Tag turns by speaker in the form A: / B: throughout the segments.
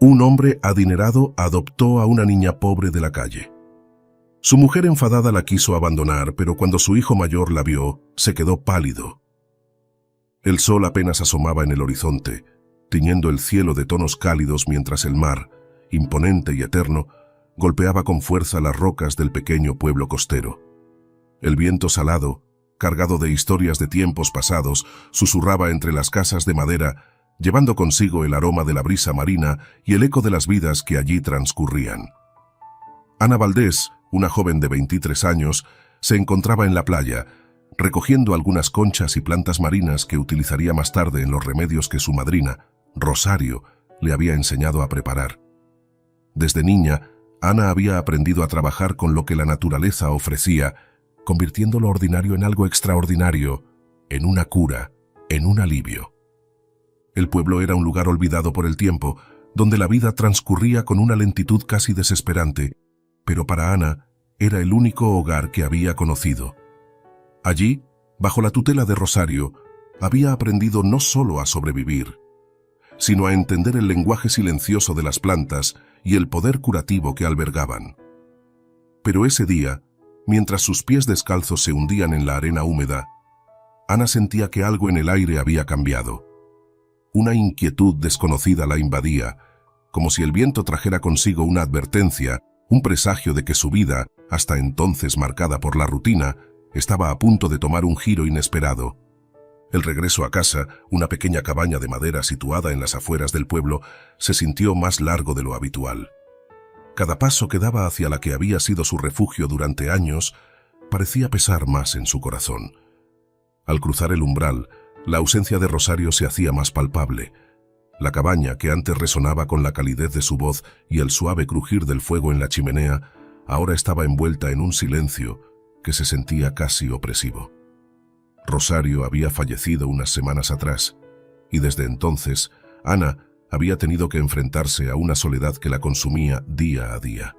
A: Un hombre adinerado adoptó a una niña pobre de la calle. Su mujer enfadada la quiso abandonar, pero cuando su hijo mayor la vio, se quedó pálido. El sol apenas asomaba en el horizonte, tiñendo el cielo de tonos cálidos mientras el mar, imponente y eterno, golpeaba con fuerza las rocas del pequeño pueblo costero. El viento salado, cargado de historias de tiempos pasados, susurraba entre las casas de madera, llevando consigo el aroma de la brisa marina y el eco de las vidas que allí transcurrían. Ana Valdés, una joven de 23 años, se encontraba en la playa, recogiendo algunas conchas y plantas marinas que utilizaría más tarde en los remedios que su madrina, Rosario, le había enseñado a preparar. Desde niña, Ana había aprendido a trabajar con lo que la naturaleza ofrecía, convirtiendo lo ordinario en algo extraordinario, en una cura, en un alivio. El pueblo era un lugar olvidado por el tiempo, donde la vida transcurría con una lentitud casi desesperante, pero para Ana era el único hogar que había conocido. Allí, bajo la tutela de Rosario, había aprendido no solo a sobrevivir, sino a entender el lenguaje silencioso de las plantas y el poder curativo que albergaban. Pero ese día, mientras sus pies descalzos se hundían en la arena húmeda, Ana sentía que algo en el aire había cambiado. Una inquietud desconocida la invadía, como si el viento trajera consigo una advertencia, un presagio de que su vida, hasta entonces marcada por la rutina, estaba a punto de tomar un giro inesperado. El regreso a casa, una pequeña cabaña de madera situada en las afueras del pueblo, se sintió más largo de lo habitual. Cada paso que daba hacia la que había sido su refugio durante años parecía pesar más en su corazón. Al cruzar el umbral, la ausencia de Rosario se hacía más palpable. La cabaña, que antes resonaba con la calidez de su voz y el suave crujir del fuego en la chimenea, ahora estaba envuelta en un silencio que se sentía casi opresivo. Rosario había fallecido unas semanas atrás, y desde entonces Ana había tenido que enfrentarse a una soledad que la consumía día a día.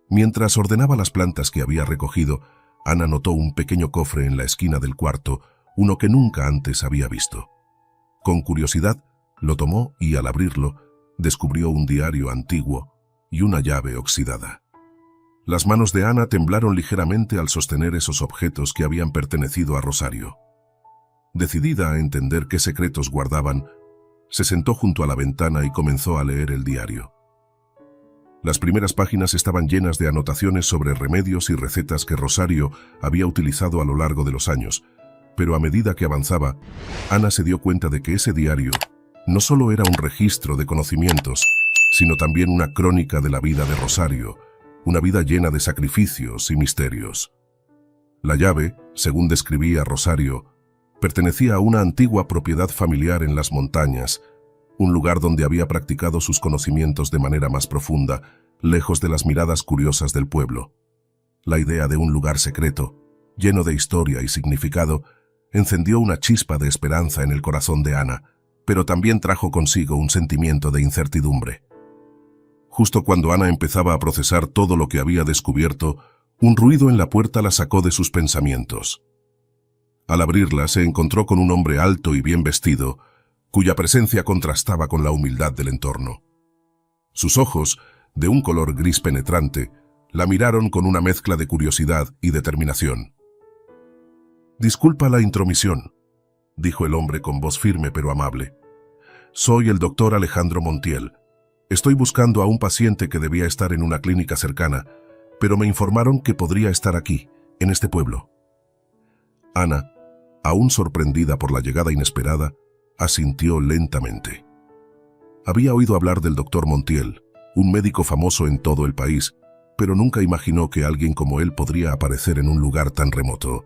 A: Mientras ordenaba las plantas que había recogido, Ana notó un pequeño cofre en la esquina del cuarto, uno que nunca antes había visto. Con curiosidad, lo tomó y al abrirlo, descubrió un diario antiguo y una llave oxidada. Las manos de Ana temblaron ligeramente al sostener esos objetos que habían pertenecido a Rosario. Decidida a entender qué secretos guardaban, se sentó junto a la ventana y comenzó a leer el diario. Las primeras páginas estaban llenas de anotaciones sobre remedios y recetas que Rosario había utilizado a lo largo de los años, pero a medida que avanzaba, Ana se dio cuenta de que ese diario no solo era un registro de conocimientos, sino también una crónica de la vida de Rosario, una vida llena de sacrificios y misterios. La llave, según describía Rosario, pertenecía a una antigua propiedad familiar en las montañas, un lugar donde había practicado sus conocimientos de manera más profunda, lejos de las miradas curiosas del pueblo. La idea de un lugar secreto, lleno de historia y significado, encendió una chispa de esperanza en el corazón de Ana, pero también trajo consigo un sentimiento de incertidumbre. Justo cuando Ana empezaba a procesar todo lo que había descubierto, un ruido en la puerta la sacó de sus pensamientos. Al abrirla se encontró con un hombre alto y bien vestido, cuya presencia contrastaba con la humildad del entorno. Sus ojos, de un color gris penetrante, la miraron con una mezcla de curiosidad y determinación. «Disculpa la intromisión», dijo el hombre con voz firme pero amable. «Soy el doctor Alejandro Montiel. Estoy buscando a un paciente que debía estar en una clínica cercana, pero me informaron que podría estar aquí, en este pueblo». Ana, aún sorprendida por la llegada inesperada, asintió lentamente. Había oído hablar del doctor Montiel, un médico famoso en todo el país, pero nunca imaginó que alguien como él podría aparecer en un lugar tan remoto.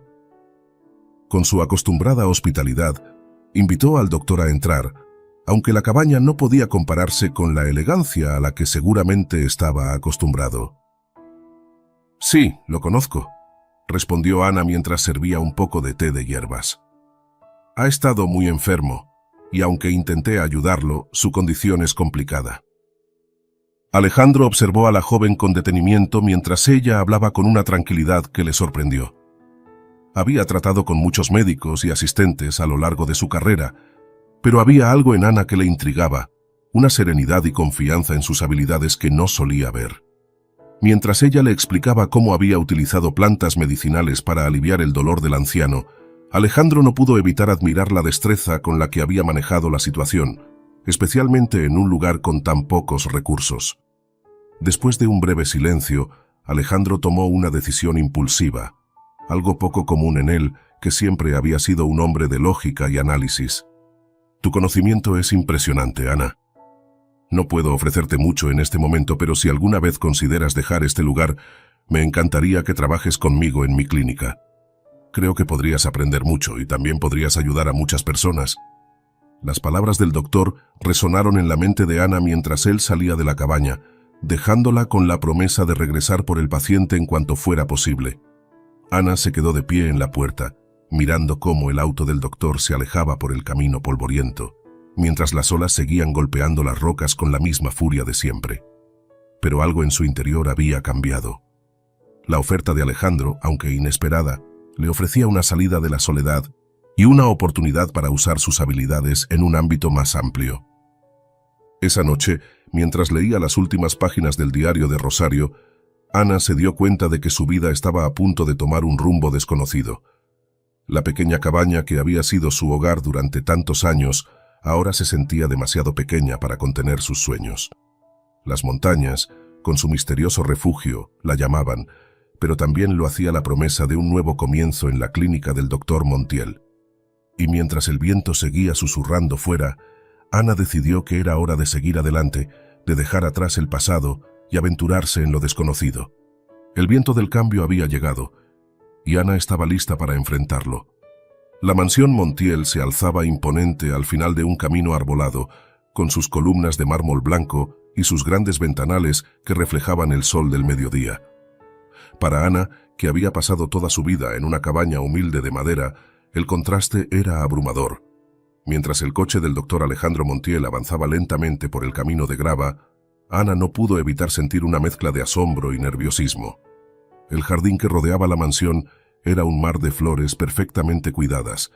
A: Con su acostumbrada hospitalidad, invitó al doctor a entrar, aunque la cabaña no podía compararse con la elegancia a la que seguramente estaba acostumbrado. «Sí, lo conozco», respondió Ana mientras servía un poco de té de hierbas. «Ha estado muy enfermo, y aunque intenté ayudarlo, su condición es complicada». Alejandro observó a la joven con detenimiento mientras ella hablaba con una tranquilidad que le sorprendió. Había tratado con muchos médicos y asistentes a lo largo de su carrera, pero había algo en Ana que le intrigaba, una serenidad y confianza en sus habilidades que no solía ver. Mientras ella le explicaba cómo había utilizado plantas medicinales para aliviar el dolor del anciano, Alejandro no pudo evitar admirar la destreza con la que había manejado la situación, especialmente en un lugar con tan pocos recursos. Después de un breve silencio, Alejandro tomó una decisión impulsiva, algo poco común en él, que siempre había sido un hombre de lógica y análisis. Tu conocimiento es impresionante, Ana. No puedo ofrecerte mucho en este momento, pero si alguna vez consideras dejar este lugar, me encantaría que trabajes conmigo en mi clínica. Creo que podrías aprender mucho y también podrías ayudar a muchas personas. Las palabras del doctor resonaron en la mente de Ana mientras él salía de la cabaña, dejándola con la promesa de regresar por el paciente en cuanto fuera posible. Ana se quedó de pie en la puerta, mirando cómo el auto del doctor se alejaba por el camino polvoriento, mientras las olas seguían golpeando las rocas con la misma furia de siempre. Pero algo en su interior había cambiado. La oferta de Alejandro, aunque inesperada, le ofrecía una salida de la soledad y una oportunidad para usar sus habilidades en un ámbito más amplio. Esa noche, mientras leía las últimas páginas del diario de Rosario, Ana se dio cuenta de que su vida estaba a punto de tomar un rumbo desconocido. La pequeña cabaña que había sido su hogar durante tantos años, ahora se sentía demasiado pequeña para contener sus sueños. Las montañas, con su misterioso refugio, la llamaban, pero también lo hacía la promesa de un nuevo comienzo en la clínica del doctor Montiel. Y mientras el viento seguía susurrando fuera, Ana decidió que era hora de seguir adelante, de dejar atrás el pasado y aventurarse en lo desconocido. El viento del cambio había llegado, y Ana estaba lista para enfrentarlo. La mansión Montiel se alzaba imponente al final de un camino arbolado, con sus columnas de mármol blanco y sus grandes ventanales que reflejaban el sol del mediodía. Para Ana, que había pasado toda su vida en una cabaña humilde de madera, el contraste era abrumador. Mientras el coche del doctor Alejandro Montiel avanzaba lentamente por el camino de grava, Ana no pudo evitar sentir una mezcla de asombro y nerviosismo. El jardín que rodeaba la mansión era un mar de flores perfectamente cuidadas,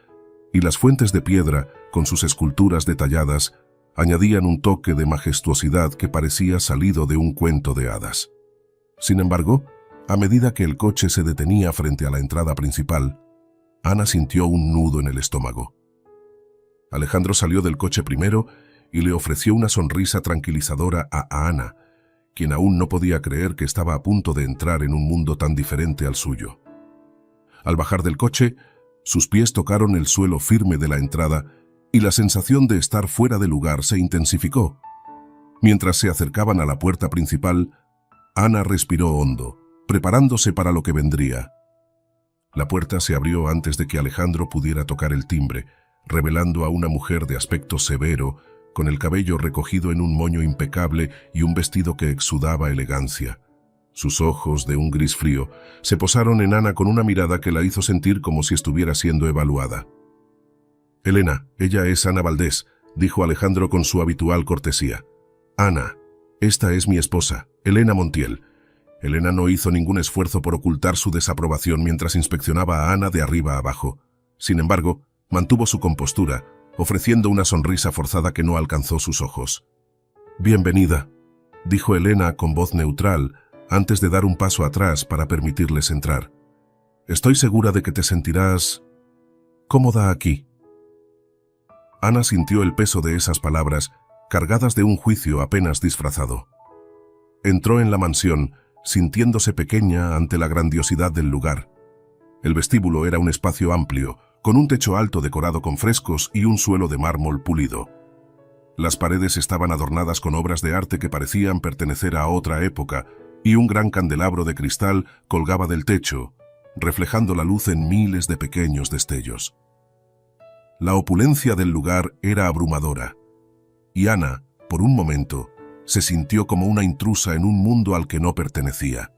A: y las fuentes de piedra, con sus esculturas detalladas, añadían un toque de majestuosidad que parecía salido de un cuento de hadas. Sin embargo, a medida que el coche se detenía frente a la entrada principal, Ana sintió un nudo en el estómago. Alejandro salió del coche primero y le ofreció una sonrisa tranquilizadora a Ana, quien aún no podía creer que estaba a punto de entrar en un mundo tan diferente al suyo. Al bajar del coche, sus pies tocaron el suelo firme de la entrada y la sensación de estar fuera de lugar se intensificó. Mientras se acercaban a la puerta principal, Ana respiró hondo, preparándose para lo que vendría. La puerta se abrió antes de que Alejandro pudiera tocar el timbre, revelando a una mujer de aspecto severo, con el cabello recogido en un moño impecable y un vestido que exudaba elegancia. Sus ojos, de un gris frío, se posaron en Ana con una mirada que la hizo sentir como si estuviera siendo evaluada. «Elena, ella es Ana Valdés», dijo Alejandro con su habitual cortesía. «Ana, esta es mi esposa, Elena Montiel». Elena no hizo ningún esfuerzo por ocultar su desaprobación mientras inspeccionaba a Ana de arriba a abajo. Sin embargo, mantuvo su compostura, ofreciendo una sonrisa forzada que no alcanzó sus ojos. «Bienvenida», dijo Elena con voz neutral, antes de dar un paso atrás para permitirles entrar. «Estoy segura de que te sentirás cómoda aquí». Ana sintió el peso de esas palabras, cargadas de un juicio apenas disfrazado. Entró en la mansión, sintiéndose pequeña ante la grandiosidad del lugar. El vestíbulo era un espacio amplio, con un techo alto decorado con frescos y un suelo de mármol pulido. Las paredes estaban adornadas con obras de arte que parecían pertenecer a otra época, y un gran candelabro de cristal colgaba del techo, reflejando la luz en miles de pequeños destellos. La opulencia del lugar era abrumadora, y Ana, por un momento, se sintió como una intrusa en un mundo al que no pertenecía.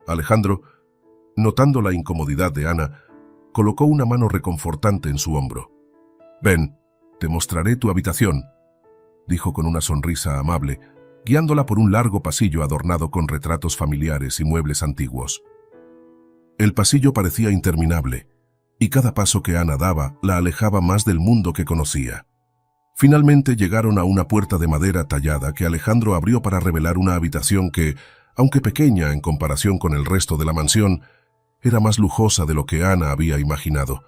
A: Alejandro, notando la incomodidad de Ana, colocó una mano reconfortante en su hombro. «Ven, te mostraré tu habitación», dijo con una sonrisa amable, guiándola por un largo pasillo adornado con retratos familiares y muebles antiguos. El pasillo parecía interminable, y cada paso que Ana daba la alejaba más del mundo que conocía. Finalmente llegaron a una puerta de madera tallada que Alejandro abrió para revelar una habitación que, aunque pequeña en comparación con el resto de la mansión, era más lujosa de lo que Ana había imaginado.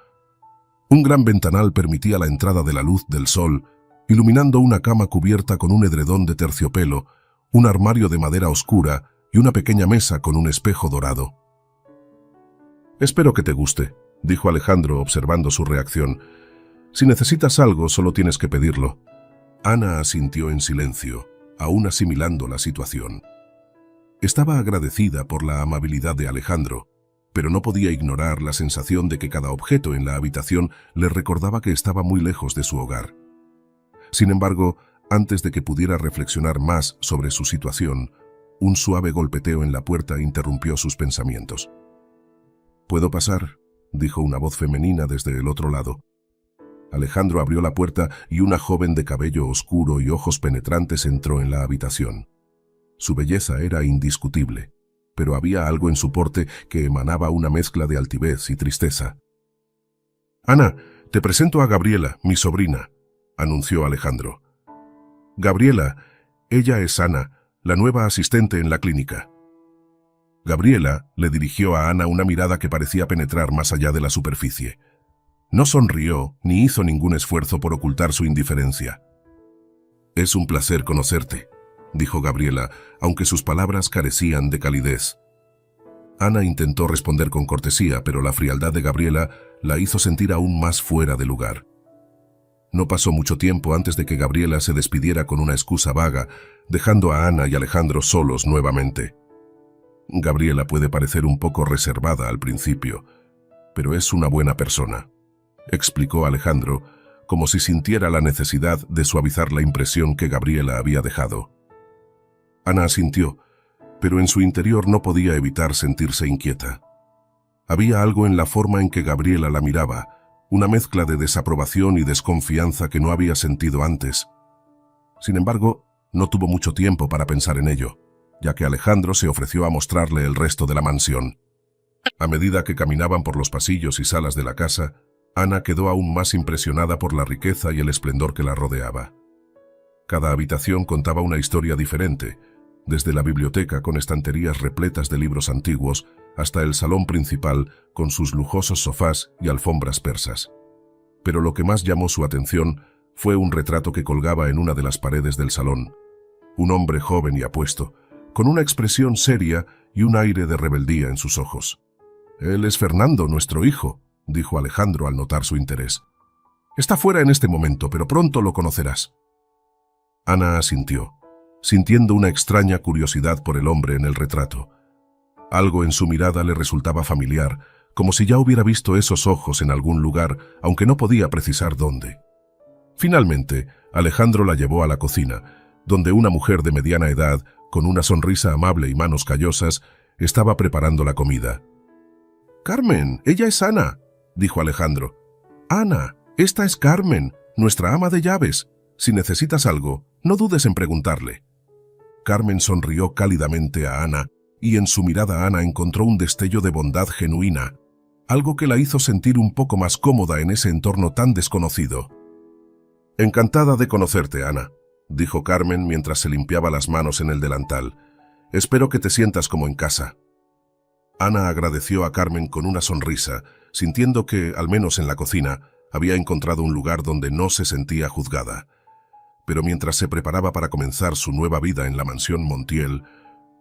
A: Un gran ventanal permitía la entrada de la luz del sol, iluminando una cama cubierta con un edredón de terciopelo, un armario de madera oscura y una pequeña mesa con un espejo dorado. «Espero que te guste», dijo Alejandro observando su reacción. «Si necesitas algo, solo tienes que pedirlo». Ana asintió en silencio, aún asimilando la situación. Estaba agradecida por la amabilidad de Alejandro, pero no podía ignorar la sensación de que cada objeto en la habitación le recordaba que estaba muy lejos de su hogar. Sin embargo, antes de que pudiera reflexionar más sobre su situación, un suave golpeteo en la puerta interrumpió sus pensamientos. «¿Puedo pasar?», dijo una voz femenina desde el otro lado. Alejandro abrió la puerta y una joven de cabello oscuro y ojos penetrantes entró en la habitación. Su belleza era indiscutible, pero había algo en su porte que emanaba una mezcla de altivez y tristeza. «Ana, te presento a Gabriela, mi sobrina», anunció Alejandro. «Gabriela, ella es Ana, la nueva asistente en la clínica». Gabriela le dirigió a Ana una mirada que parecía penetrar más allá de la superficie. No sonrió ni hizo ningún esfuerzo por ocultar su indiferencia. «Es un placer conocerte», dijo Gabriela, aunque sus palabras carecían de calidez. Ana intentó responder con cortesía, pero la frialdad de Gabriela la hizo sentir aún más fuera de lugar. No pasó mucho tiempo antes de que Gabriela se despidiera con una excusa vaga, dejando a Ana y Alejandro solos nuevamente. «Gabriela puede parecer un poco reservada al principio, pero es una buena persona», explicó Alejandro, como si sintiera la necesidad de suavizar la impresión que Gabriela había dejado. Ana asintió, pero en su interior no podía evitar sentirse inquieta. Había algo en la forma en que Gabriela la miraba, una mezcla de desaprobación y desconfianza que no había sentido antes. Sin embargo, no tuvo mucho tiempo para pensar en ello, ya que Alejandro se ofreció a mostrarle el resto de la mansión. A medida que caminaban por los pasillos y salas de la casa, Ana quedó aún más impresionada por la riqueza y el esplendor que la rodeaba. Cada habitación contaba una historia diferente, desde la biblioteca con estanterías repletas de libros antiguos hasta el salón principal con sus lujosos sofás y alfombras persas. Pero lo que más llamó su atención fue un retrato que colgaba en una de las paredes del salón. Un hombre joven y apuesto, con una expresión seria y un aire de rebeldía en sus ojos. «Él es Fernando, nuestro hijo», dijo Alejandro al notar su interés. «Está fuera en este momento, pero pronto lo conocerás». Ana asintió, sintiendo una extraña curiosidad por el hombre en el retrato. Algo en su mirada le resultaba familiar, como si ya hubiera visto esos ojos en algún lugar, aunque no podía precisar dónde. Finalmente, Alejandro la llevó a la cocina, donde una mujer de mediana edad, con una sonrisa amable y manos callosas, estaba preparando la comida. «Carmen, ella es Ana», dijo Alejandro. «Ana, esta es Carmen, nuestra ama de llaves. Si necesitas algo, no dudes en preguntarle». Carmen sonrió cálidamente a Ana, y en su mirada Ana encontró un destello de bondad genuina, algo que la hizo sentir un poco más cómoda en ese entorno tan desconocido. «Encantada de conocerte, Ana», dijo Carmen mientras se limpiaba las manos en el delantal. «Espero que te sientas como en casa». Ana agradeció a Carmen con una sonrisa, sintiendo que, al menos en la cocina, había encontrado un lugar donde no se sentía juzgada. Pero mientras se preparaba para comenzar su nueva vida en la mansión Montiel,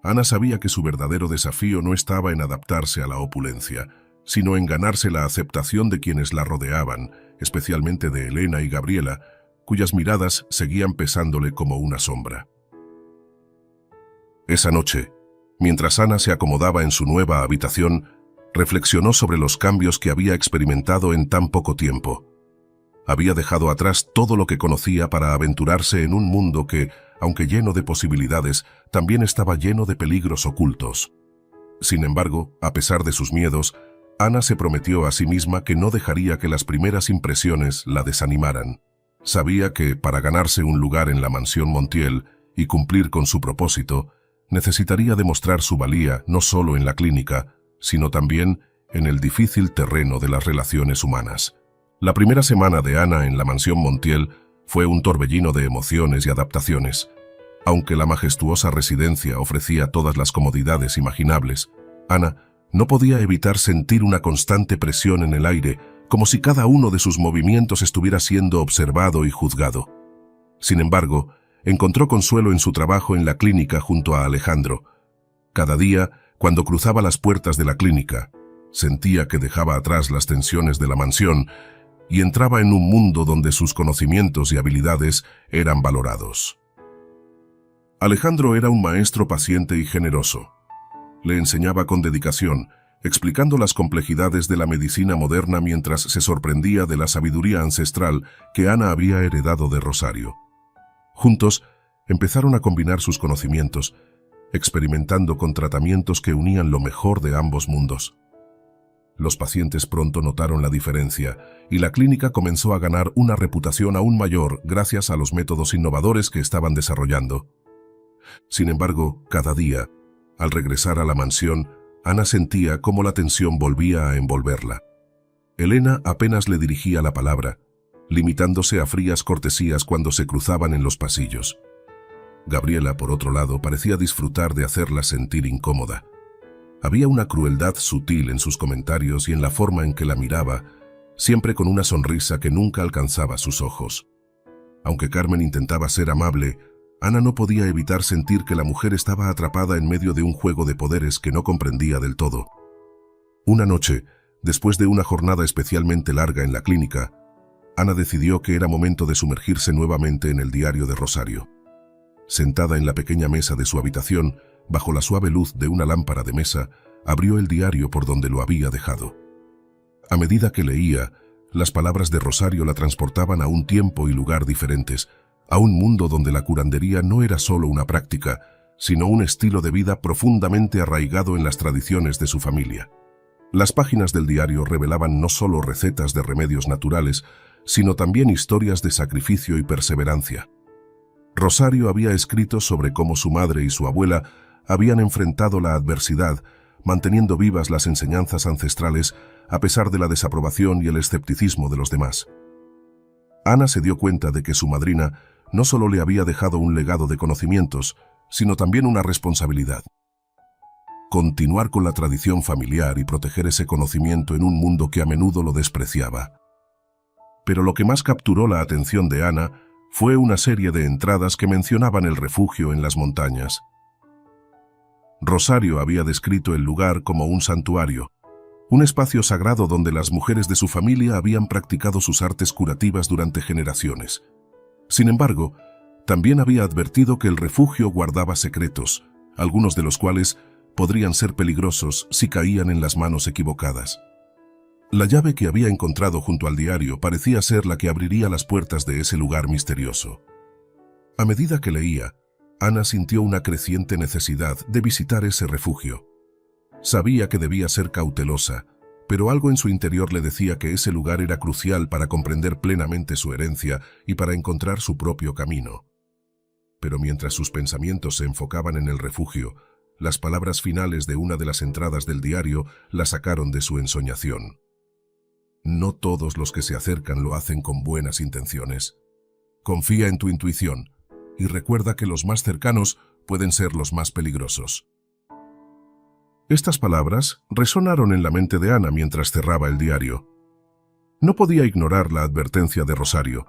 A: Ana sabía que su verdadero desafío no estaba en adaptarse a la opulencia, sino en ganarse la aceptación de quienes la rodeaban, especialmente de Elena y Gabriela, cuyas miradas seguían pesándole como una sombra. Esa noche, mientras Ana se acomodaba en su nueva habitación, reflexionó sobre los cambios que había experimentado en tan poco tiempo. Había dejado atrás todo lo que conocía para aventurarse en un mundo que, aunque lleno de posibilidades, también estaba lleno de peligros ocultos. Sin embargo, a pesar de sus miedos, Ana se prometió a sí misma que no dejaría que las primeras impresiones la desanimaran. Sabía que, para ganarse un lugar en la mansión Montiel y cumplir con su propósito, necesitaría demostrar su valía no solo en la clínica, sino también en el difícil terreno de las relaciones humanas. La primera semana de Ana en la mansión Montiel Fue un torbellino de emociones y adaptaciones. Aunque la majestuosa residencia ofrecía todas las comodidades imaginables, Ana no podía evitar sentir una constante presión en el aire, como si cada uno de sus movimientos estuviera siendo observado y juzgado. Sin embargo, encontró consuelo en su trabajo en la clínica junto a Alejandro. Cada día, cuando cruzaba las puertas de la clínica, sentía que dejaba atrás las tensiones de la mansión y entraba en un mundo donde sus conocimientos y habilidades eran valorados. Alejandro era un maestro paciente y generoso. Le enseñaba con dedicación, explicando las complejidades de la medicina moderna mientras se sorprendía de la sabiduría ancestral que Ana había heredado de Rosario. Juntos, empezaron a combinar sus conocimientos, experimentando con tratamientos que unían lo mejor de ambos mundos. Los pacientes pronto notaron la diferencia y la clínica comenzó a ganar una reputación aún mayor gracias a los métodos innovadores que estaban desarrollando. Sin embargo, cada día, al regresar a la mansión, Ana sentía cómo la tensión volvía a envolverla. Elena apenas le dirigía la palabra, limitándose a frías cortesías cuando se cruzaban en los pasillos. Gabriela, por otro lado, parecía disfrutar de hacerla sentir incómoda. Había una crueldad sutil en sus comentarios y en la forma en que la miraba, siempre con una sonrisa que nunca alcanzaba sus ojos. Aunque Carmen intentaba ser amable, Ana no podía evitar sentir que la mujer estaba atrapada en medio de un juego de poderes que no comprendía del todo. Una noche, después de una jornada especialmente larga en la clínica, Ana decidió que era momento de sumergirse nuevamente en el diario de Rosario. Sentada en la pequeña mesa de su habitación, bajo la suave luz de una lámpara de mesa, abrió el diario por donde lo había dejado. A medida que leía, las palabras de Rosario la transportaban a un tiempo y lugar diferentes, a un mundo donde la curandería no era solo una práctica, sino un estilo de vida profundamente arraigado en las tradiciones de su familia. Las páginas del diario revelaban no solo recetas de remedios naturales, sino también historias de sacrificio y perseverancia. Rosario había escrito sobre cómo su madre y su abuela habían enfrentado la adversidad, manteniendo vivas las enseñanzas ancestrales a pesar de la desaprobación y el escepticismo de los demás. Ana se dio cuenta de que su madrina no solo le había dejado un legado de conocimientos, sino también una responsabilidad. Continuar con la tradición familiar y proteger ese conocimiento en un mundo que a menudo lo despreciaba. Pero lo que más capturó la atención de Ana fue una serie de entradas que mencionaban el refugio en las montañas. Rosario había descrito el lugar como un santuario, un espacio sagrado donde las mujeres de su familia habían practicado sus artes curativas durante generaciones. Sin embargo, también había advertido que el refugio guardaba secretos, algunos de los cuales podrían ser peligrosos si caían en las manos equivocadas. La llave que había encontrado junto al diario parecía ser la que abriría las puertas de ese lugar misterioso. A medida que leía, Ana sintió una creciente necesidad de visitar ese refugio. Sabía que debía ser cautelosa, pero algo en su interior le decía que ese lugar era crucial para comprender plenamente su herencia y para encontrar su propio camino. Pero mientras sus pensamientos se enfocaban en el refugio, las palabras finales de una de las entradas del diario la sacaron de su ensoñación. No todos los que se acercan lo hacen con buenas intenciones. Confía en tu intuición y recuerda que los más cercanos pueden ser los más peligrosos. Estas palabras resonaron en la mente de Ana mientras cerraba el diario. No podía ignorar la advertencia de Rosario,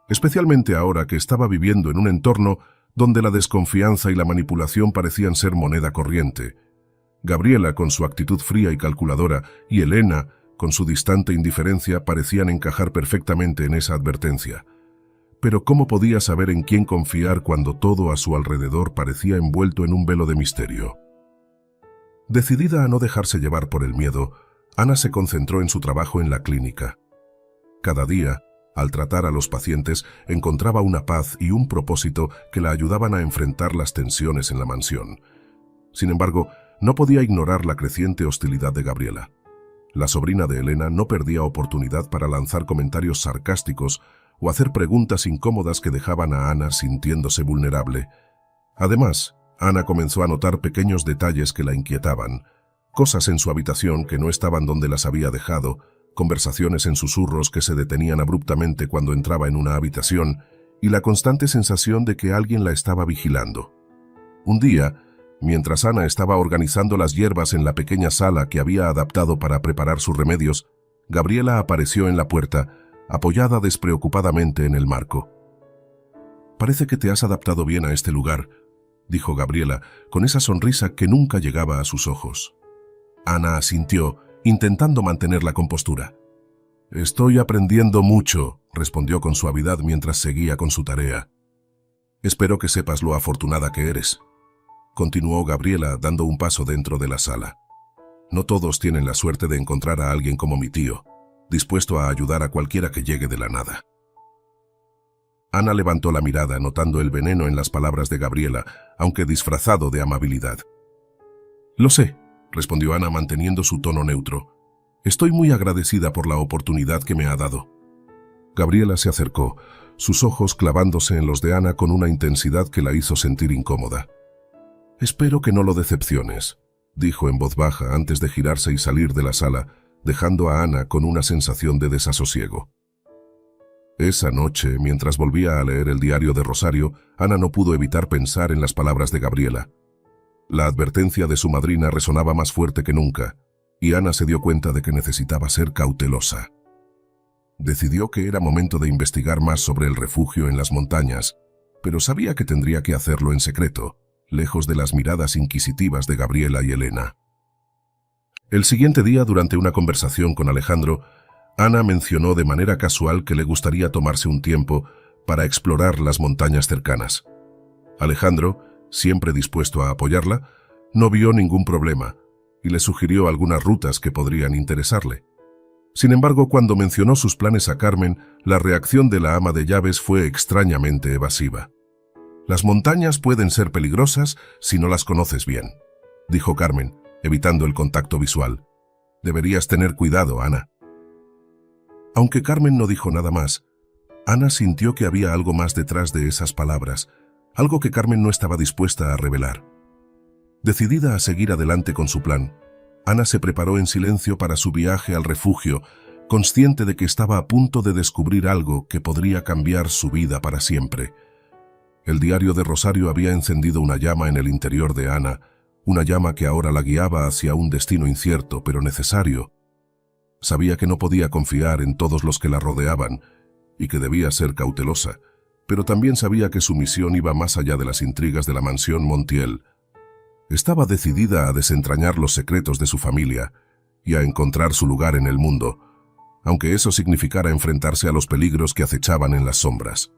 A: especialmente ahora que estaba viviendo en un entorno donde la desconfianza y la manipulación parecían ser moneda corriente. Gabriela, con su actitud fría y calculadora, y Elena, con su distante indiferencia, parecían encajar perfectamente en esa advertencia. Pero ¿cómo podía saber en quién confiar cuando todo a su alrededor parecía envuelto en un velo de misterio? Decidida a no dejarse llevar por el miedo, Ana se concentró en su trabajo en la clínica. Cada día, al tratar a los pacientes, encontraba una paz y un propósito que la ayudaban a enfrentar las tensiones en la mansión. Sin embargo, no podía ignorar la creciente hostilidad de Gabriela. La sobrina de Elena no perdía oportunidad para lanzar comentarios sarcásticos o hacer preguntas incómodas que dejaban a Ana sintiéndose vulnerable. Además, Ana comenzó a notar pequeños detalles que la inquietaban, cosas en su habitación que no estaban donde las había dejado, conversaciones en susurros que se detenían abruptamente cuando entraba en una habitación y la constante sensación de que alguien la estaba vigilando. Un día, mientras Ana estaba organizando las hierbas en la pequeña sala que había adaptado para preparar sus remedios, Gabriela apareció en la puerta, apoyada despreocupadamente en el marco. «Parece que te has adaptado bien a este lugar», dijo Gabriela, con esa sonrisa que nunca llegaba a sus ojos. Ana asintió, intentando mantener la compostura. «Estoy aprendiendo mucho», respondió con suavidad mientras seguía con su tarea. «Espero que sepas lo afortunada que eres», continuó Gabriela dando un paso dentro de la sala. «No todos tienen la suerte de encontrar a alguien como mi tío, dispuesto a ayudar a cualquiera que llegue de la nada». Ana levantó la mirada, notando el veneno en las palabras de Gabriela, aunque disfrazado de amabilidad. «Lo sé», respondió Ana manteniendo su tono neutro. «Estoy muy agradecida por la oportunidad que me ha dado». Gabriela se acercó, sus ojos clavándose en los de Ana con una intensidad que la hizo sentir incómoda. «Espero que no lo decepciones», dijo en voz baja antes de girarse y salir de la sala, dejando a Ana con una sensación de desasosiego. Esa noche, mientras volvía a leer el diario de Rosario, Ana no pudo evitar pensar en las palabras de Gabriela. La advertencia de su madrina resonaba más fuerte que nunca, y Ana se dio cuenta de que necesitaba ser cautelosa. Decidió que era momento de investigar más sobre el refugio en las montañas, pero sabía que tendría que hacerlo en secreto, lejos de las miradas inquisitivas de Gabriela y Elena. El siguiente día, durante una conversación con Alejandro, Ana mencionó de manera casual que le gustaría tomarse un tiempo para explorar las montañas cercanas. Alejandro, siempre dispuesto a apoyarla, no vio ningún problema y le sugirió algunas rutas que podrían interesarle. Sin embargo, cuando mencionó sus planes a Carmen, la reacción de la ama de llaves fue extrañamente evasiva. «Las montañas pueden ser peligrosas si no las conoces bien», dijo Carmen, evitando el contacto visual. «Deberías tener cuidado, Ana». Aunque Carmen no dijo nada más, Ana sintió que había algo más detrás de esas palabras, algo que Carmen no estaba dispuesta a revelar. Decidida a seguir adelante con su plan, Ana se preparó en silencio para su viaje al refugio, consciente de que estaba a punto de descubrir algo que podría cambiar su vida para siempre. El diario de Rosario había encendido una llama en el interior de Ana, una llama que ahora la guiaba hacia un destino incierto pero necesario. Sabía que no podía confiar en todos los que la rodeaban y que debía ser cautelosa, pero también sabía que su misión iba más allá de las intrigas de la mansión Montiel. Estaba decidida a desentrañar los secretos de su familia y a encontrar su lugar en el mundo, aunque eso significara enfrentarse a los peligros que acechaban en las sombras.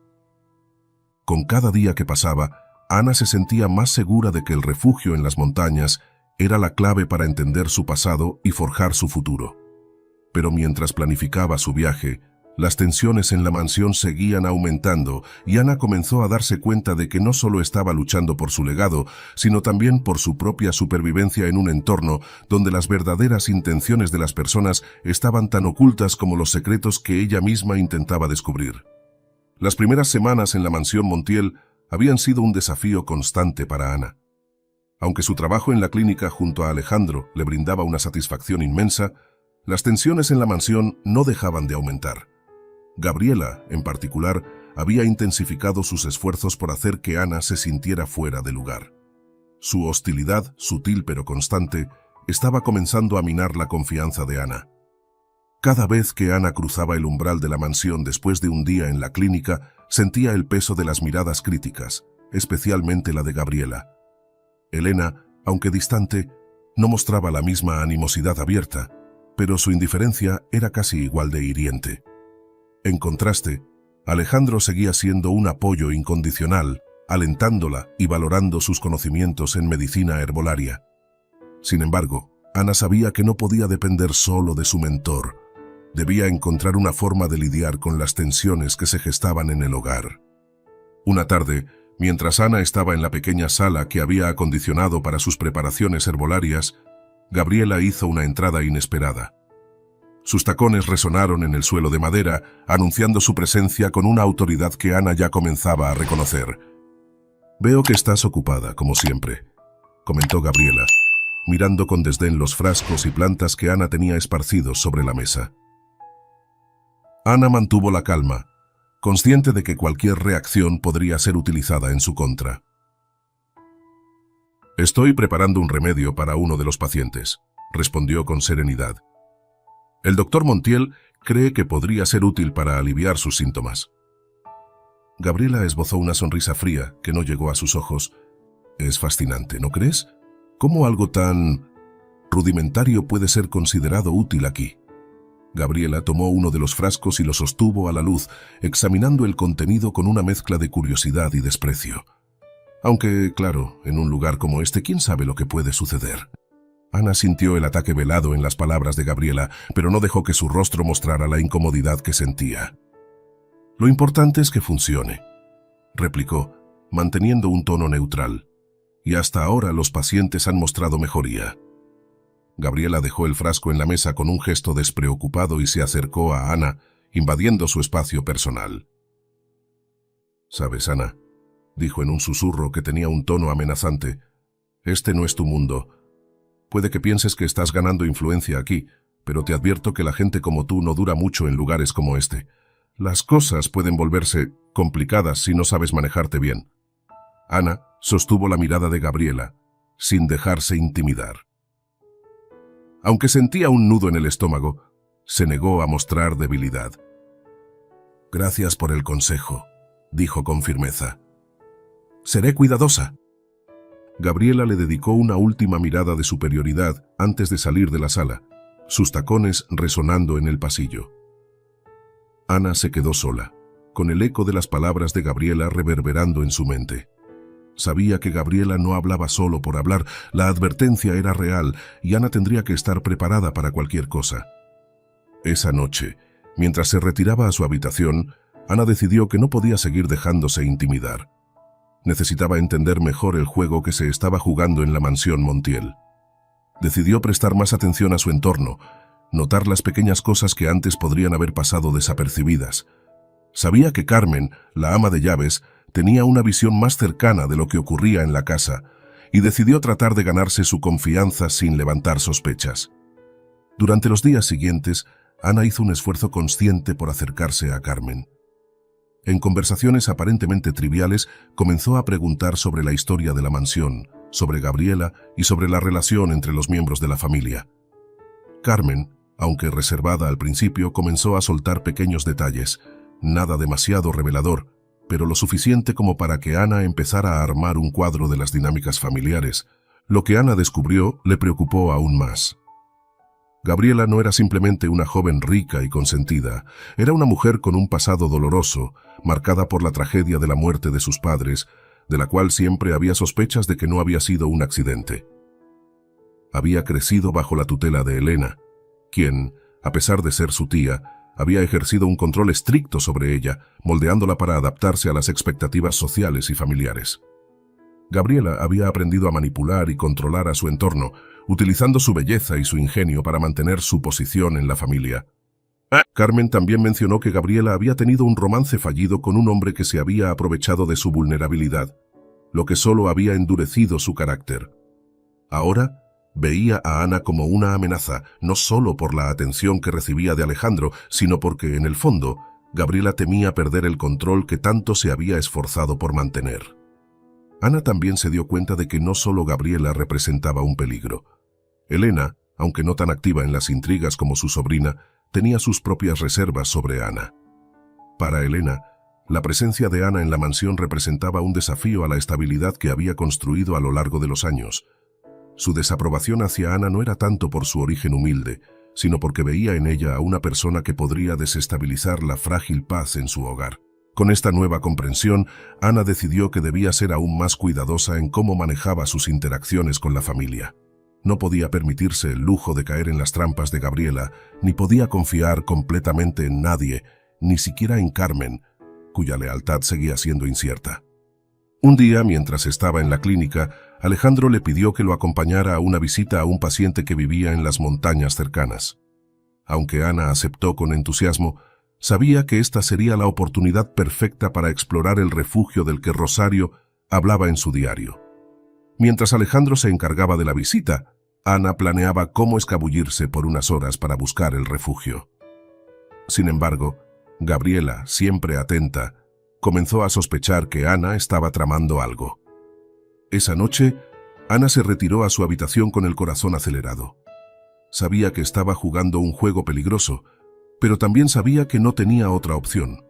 A: Con cada día que pasaba, Ana se sentía más segura de que el refugio en las montañas era la clave para entender su pasado y forjar su futuro. Pero mientras planificaba su viaje, las tensiones en la mansión seguían aumentando y Ana comenzó a darse cuenta de que no solo estaba luchando por su legado, sino también por su propia supervivencia en un entorno donde las verdaderas intenciones de las personas estaban tan ocultas como los secretos que ella misma intentaba descubrir. Las primeras semanas en la mansión Montiel habían sido un desafío constante para Ana. Aunque su trabajo en la clínica junto a Alejandro le brindaba una satisfacción inmensa, las tensiones en la mansión no dejaban de aumentar. Gabriela, en particular, había intensificado sus esfuerzos por hacer que Ana se sintiera fuera de lugar. Su hostilidad, sutil pero constante, estaba comenzando a minar la confianza de Ana. Cada vez que Ana cruzaba el umbral de la mansión después de un día en la clínica, sentía el peso de las miradas críticas, especialmente la de Gabriela. Elena, aunque distante, no mostraba la misma animosidad abierta, pero su indiferencia era casi igual de hiriente. En contraste, Alejandro seguía siendo un apoyo incondicional, alentándola y valorando sus conocimientos en medicina herbolaria. Sin embargo, Ana sabía que no podía depender solo de su mentor. Debía encontrar una forma de lidiar con las tensiones que se gestaban en el hogar. Una tarde, mientras Ana estaba en la pequeña sala que había acondicionado para sus preparaciones herbolarias, Gabriela hizo una entrada inesperada. Sus tacones resonaron en el suelo de madera, anunciando su presencia con una autoridad que Ana ya comenzaba a reconocer. «Veo que estás ocupada, como siempre», comentó Gabriela, mirando con desdén los frascos y plantas que Ana tenía esparcidos sobre la mesa. Ana mantuvo la calma, consciente de que cualquier reacción podría ser utilizada en su contra. «Estoy preparando un remedio para uno de los pacientes», respondió con serenidad. «El doctor Montiel cree que podría ser útil para aliviar sus síntomas». Gabriela esbozó una sonrisa fría que no llegó a sus ojos. «Es fascinante, ¿no crees? ¿Cómo algo tan rudimentario puede ser considerado útil aquí?» Gabriela tomó uno de los frascos y lo sostuvo a la luz, examinando el contenido con una mezcla de curiosidad y desprecio. Aunque, claro, en un lugar como este, ¿quién sabe lo que puede suceder? Ana sintió el ataque velado en las palabras de Gabriela, pero no dejó que su rostro mostrara la incomodidad que sentía. «Lo importante es que funcione», replicó, manteniendo un tono neutral. «Y hasta ahora los pacientes han mostrado mejoría». Gabriela dejó el frasco en la mesa con un gesto despreocupado y se acercó a Ana, invadiendo su espacio personal. «Sabes, Ana», dijo en un susurro que tenía un tono amenazante, «este no es tu mundo. Puede que pienses que estás ganando influencia aquí, pero te advierto que la gente como tú no dura mucho en lugares como este. Las cosas pueden volverse complicadas si no sabes manejarte bien». Ana sostuvo la mirada de Gabriela, sin dejarse intimidar. Aunque sentía un nudo en el estómago, se negó a mostrar debilidad. «Gracias por el consejo», dijo con firmeza. «Seré cuidadosa». Gabriela le dedicó una última mirada de superioridad antes de salir de la sala, sus tacones resonando en el pasillo. Ana se quedó sola, con el eco de las palabras de Gabriela reverberando en su mente. Sabía que Gabriela no hablaba solo por hablar, la advertencia era real y Ana tendría que estar preparada para cualquier cosa. Esa noche, mientras se retiraba a su habitación, Ana decidió que no podía seguir dejándose intimidar. Necesitaba entender mejor el juego que se estaba jugando en la mansión Montiel. Decidió prestar más atención a su entorno, notar las pequeñas cosas que antes podrían haber pasado desapercibidas. Sabía que Carmen, la ama de llaves, tenía una visión más cercana de lo que ocurría en la casa, y decidió tratar de ganarse su confianza sin levantar sospechas. Durante los días siguientes, Ana hizo un esfuerzo consciente por acercarse a Carmen. En conversaciones aparentemente triviales, comenzó a preguntar sobre la historia de la mansión, sobre Gabriela y sobre la relación entre los miembros de la familia. Carmen, aunque reservada al principio, comenzó a soltar pequeños detalles, nada demasiado revelador, pero lo suficiente como para que Ana empezara a armar un cuadro de las dinámicas familiares. Lo que Ana descubrió le preocupó aún más. Gabriela no era simplemente una joven rica y consentida, era una mujer con un pasado doloroso, marcada por la tragedia de la muerte de sus padres, de la cual siempre había sospechas de que no había sido un accidente. Había crecido bajo la tutela de Elena, quien, a pesar de ser su tía, había ejercido un control estricto sobre ella, moldeándola para adaptarse a las expectativas sociales y familiares. Gabriela había aprendido a manipular y controlar a su entorno, utilizando su belleza y su ingenio para mantener su posición en la familia. Carmen también mencionó que Gabriela había tenido un romance fallido con un hombre que se había aprovechado de su vulnerabilidad, lo que solo había endurecido su carácter. Ahora, veía a Ana como una amenaza, no solo por la atención que recibía de Alejandro, sino porque, en el fondo, Gabriela temía perder el control que tanto se había esforzado por mantener. Ana también se dio cuenta de que no solo Gabriela representaba un peligro. Elena, aunque no tan activa en las intrigas como su sobrina, tenía sus propias reservas sobre Ana. Para Elena, la presencia de Ana en la mansión representaba un desafío a la estabilidad que había construido a lo largo de los años. Su desaprobación hacia Ana no era tanto por su origen humilde, sino porque veía en ella a una persona que podría desestabilizar la frágil paz en su hogar. Con esta nueva comprensión, Ana decidió que debía ser aún más cuidadosa en cómo manejaba sus interacciones con la familia. No podía permitirse el lujo de caer en las trampas de Gabriela, ni podía confiar completamente en nadie, ni siquiera en Carmen, cuya lealtad seguía siendo incierta. Un día, mientras estaba en la clínica, Alejandro le pidió que lo acompañara a una visita a un paciente que vivía en las montañas cercanas. Aunque Ana aceptó con entusiasmo, sabía que esta sería la oportunidad perfecta para explorar el refugio del que Rosario hablaba en su diario. Mientras Alejandro se encargaba de la visita, Ana planeaba cómo escabullirse por unas horas para buscar el refugio. Sin embargo, Gabriela, siempre atenta, comenzó a sospechar que Ana estaba tramando algo. Esa noche, Ana se retiró a su habitación con el corazón acelerado. Sabía que estaba jugando un juego peligroso, pero también sabía que no tenía otra opción.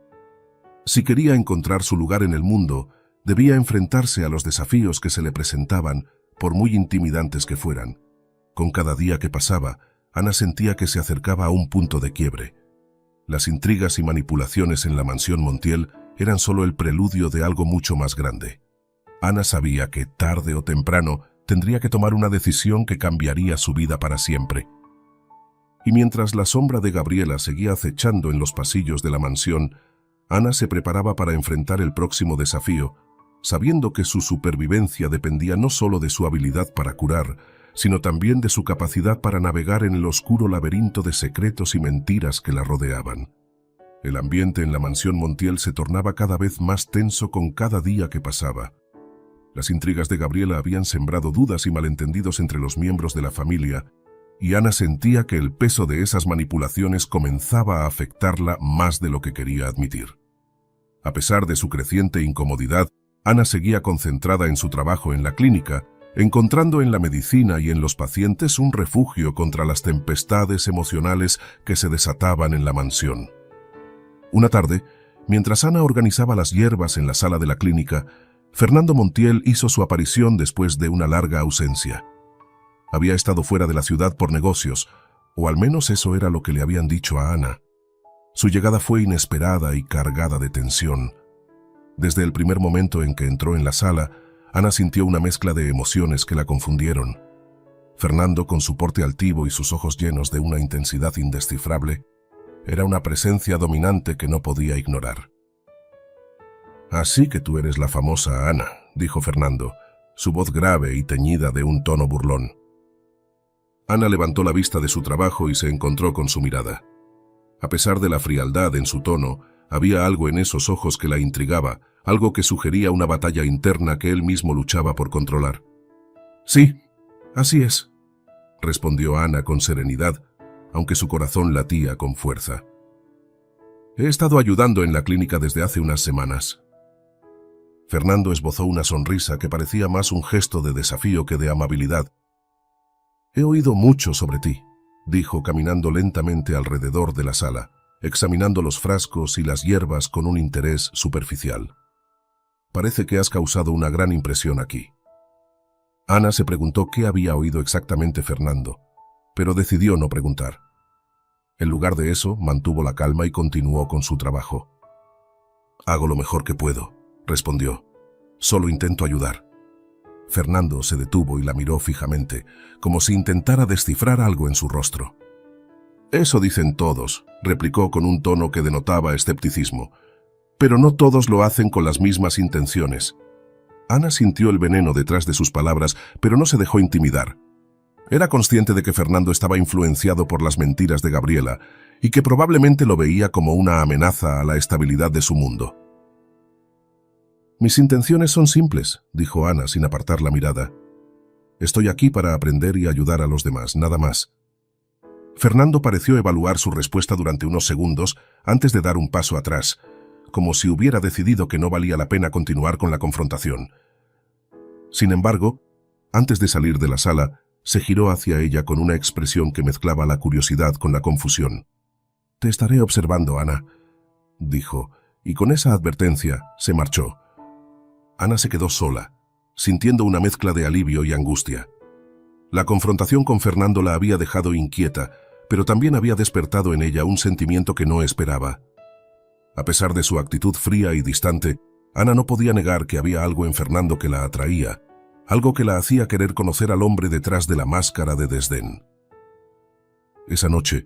A: Si quería encontrar su lugar en el mundo, debía enfrentarse a los desafíos que se le presentaban, por muy intimidantes que fueran. Con cada día que pasaba, Ana sentía que se acercaba a un punto de quiebre. Las intrigas y manipulaciones en la mansión Montiel eran solo el preludio de algo mucho más grande. Ana sabía que, tarde o temprano, tendría que tomar una decisión que cambiaría su vida para siempre. Y mientras la sombra de Gabriela seguía acechando en los pasillos de la mansión, Ana se preparaba para enfrentar el próximo desafío, sabiendo que su supervivencia dependía no solo de su habilidad para curar, sino también de su capacidad para navegar en el oscuro laberinto de secretos y mentiras que la rodeaban. El ambiente en la mansión Montiel se tornaba cada vez más tenso con cada día que pasaba. Las intrigas de Gabriela habían sembrado dudas y malentendidos entre los miembros de la familia, y Ana sentía que el peso de esas manipulaciones comenzaba a afectarla más de lo que quería admitir. A pesar de su creciente incomodidad, Ana seguía concentrada en su trabajo en la clínica, encontrando en la medicina y en los pacientes un refugio contra las tempestades emocionales que se desataban en la mansión. Una tarde, mientras Ana organizaba las hierbas en la sala de la clínica, Fernando Montiel hizo su aparición después de una larga ausencia. Había estado fuera de la ciudad por negocios, o al menos eso era lo que le habían dicho a Ana. Su llegada fue inesperada y cargada de tensión. Desde el primer momento en que entró en la sala, Ana sintió una mezcla de emociones que la confundieron. Fernando, con su porte altivo y sus ojos llenos de una intensidad indescifrable, era una presencia dominante que no podía ignorar. «Así que tú eres la famosa Ana», dijo Fernando, su voz grave y teñida de un tono burlón. Ana levantó la vista de su trabajo y se encontró con su mirada. A pesar de la frialdad en su tono, había algo en esos ojos que la intrigaba, algo que sugería una batalla interna que él mismo luchaba por controlar. «Sí, así es», respondió Ana con serenidad, aunque su corazón latía con fuerza. «He estado ayudando en la clínica desde hace unas semanas». Fernando esbozó una sonrisa que parecía más un gesto de desafío que de amabilidad. «He oído mucho sobre ti», dijo caminando lentamente alrededor de la sala, examinando los frascos y las hierbas con un interés superficial. «Parece que has causado una gran impresión aquí». Ana se preguntó qué había oído exactamente Fernando, pero decidió no preguntar. En lugar de eso, mantuvo la calma y continuó con su trabajo. «Hago lo mejor que puedo», respondió. «Solo intento ayudar». Fernando se detuvo y la miró fijamente, como si intentara descifrar algo en su rostro. «Eso dicen todos», replicó con un tono que denotaba escepticismo. «Pero no todos lo hacen con las mismas intenciones». Ana sintió el veneno detrás de sus palabras, pero no se dejó intimidar. Era consciente de que Fernando estaba influenciado por las mentiras de Gabriela y que probablemente lo veía como una amenaza a la estabilidad de su mundo. «Mis intenciones son simples», dijo Ana sin apartar la mirada. «Estoy aquí para aprender y ayudar a los demás, nada más». Fernando pareció evaluar su respuesta durante unos segundos antes de dar un paso atrás, como si hubiera decidido que no valía la pena continuar con la confrontación. Sin embargo, antes de salir de la sala, se giró hacia ella con una expresión que mezclaba la curiosidad con la confusión. «Te estaré observando, Ana», dijo, y con esa advertencia se marchó. Ana se quedó sola, sintiendo una mezcla de alivio y angustia. La confrontación con Fernando la había dejado inquieta, pero también había despertado en ella un sentimiento que no esperaba. A pesar de su actitud fría y distante, Ana no podía negar que había algo en Fernando que la atraía, algo que la hacía querer conocer al hombre detrás de la máscara de desdén. Esa noche,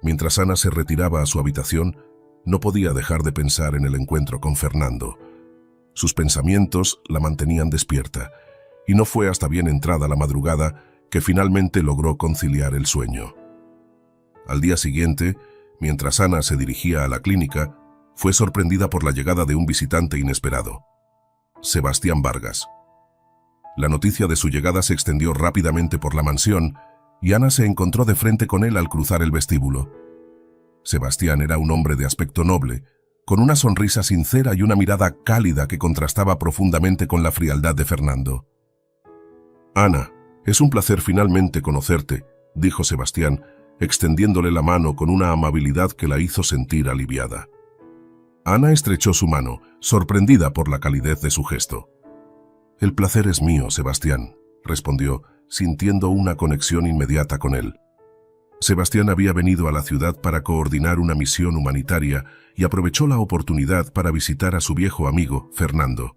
A: mientras Ana se retiraba a su habitación, no podía dejar de pensar en el encuentro con Fernando. Sus pensamientos la mantenían despierta, y no fue hasta bien entrada la madrugada que finalmente logró conciliar el sueño. Al día siguiente, mientras Ana se dirigía a la clínica, fue sorprendida por la llegada de un visitante inesperado, Sebastián Vargas. La noticia de su llegada se extendió rápidamente por la mansión, y Ana se encontró de frente con él al cruzar el vestíbulo. Sebastián era un hombre de aspecto noble, con una sonrisa sincera y una mirada cálida que contrastaba profundamente con la frialdad de Fernando. «Ana, es un placer finalmente conocerte», dijo Sebastián, extendiéndole la mano con una amabilidad que la hizo sentir aliviada. Ana estrechó su mano, sorprendida por la calidez de su gesto. «El placer es mío, Sebastián», respondió, sintiendo una conexión inmediata con él. Sebastián había venido a la ciudad para coordinar una misión humanitaria y aprovechó la oportunidad para visitar a su viejo amigo, Fernando.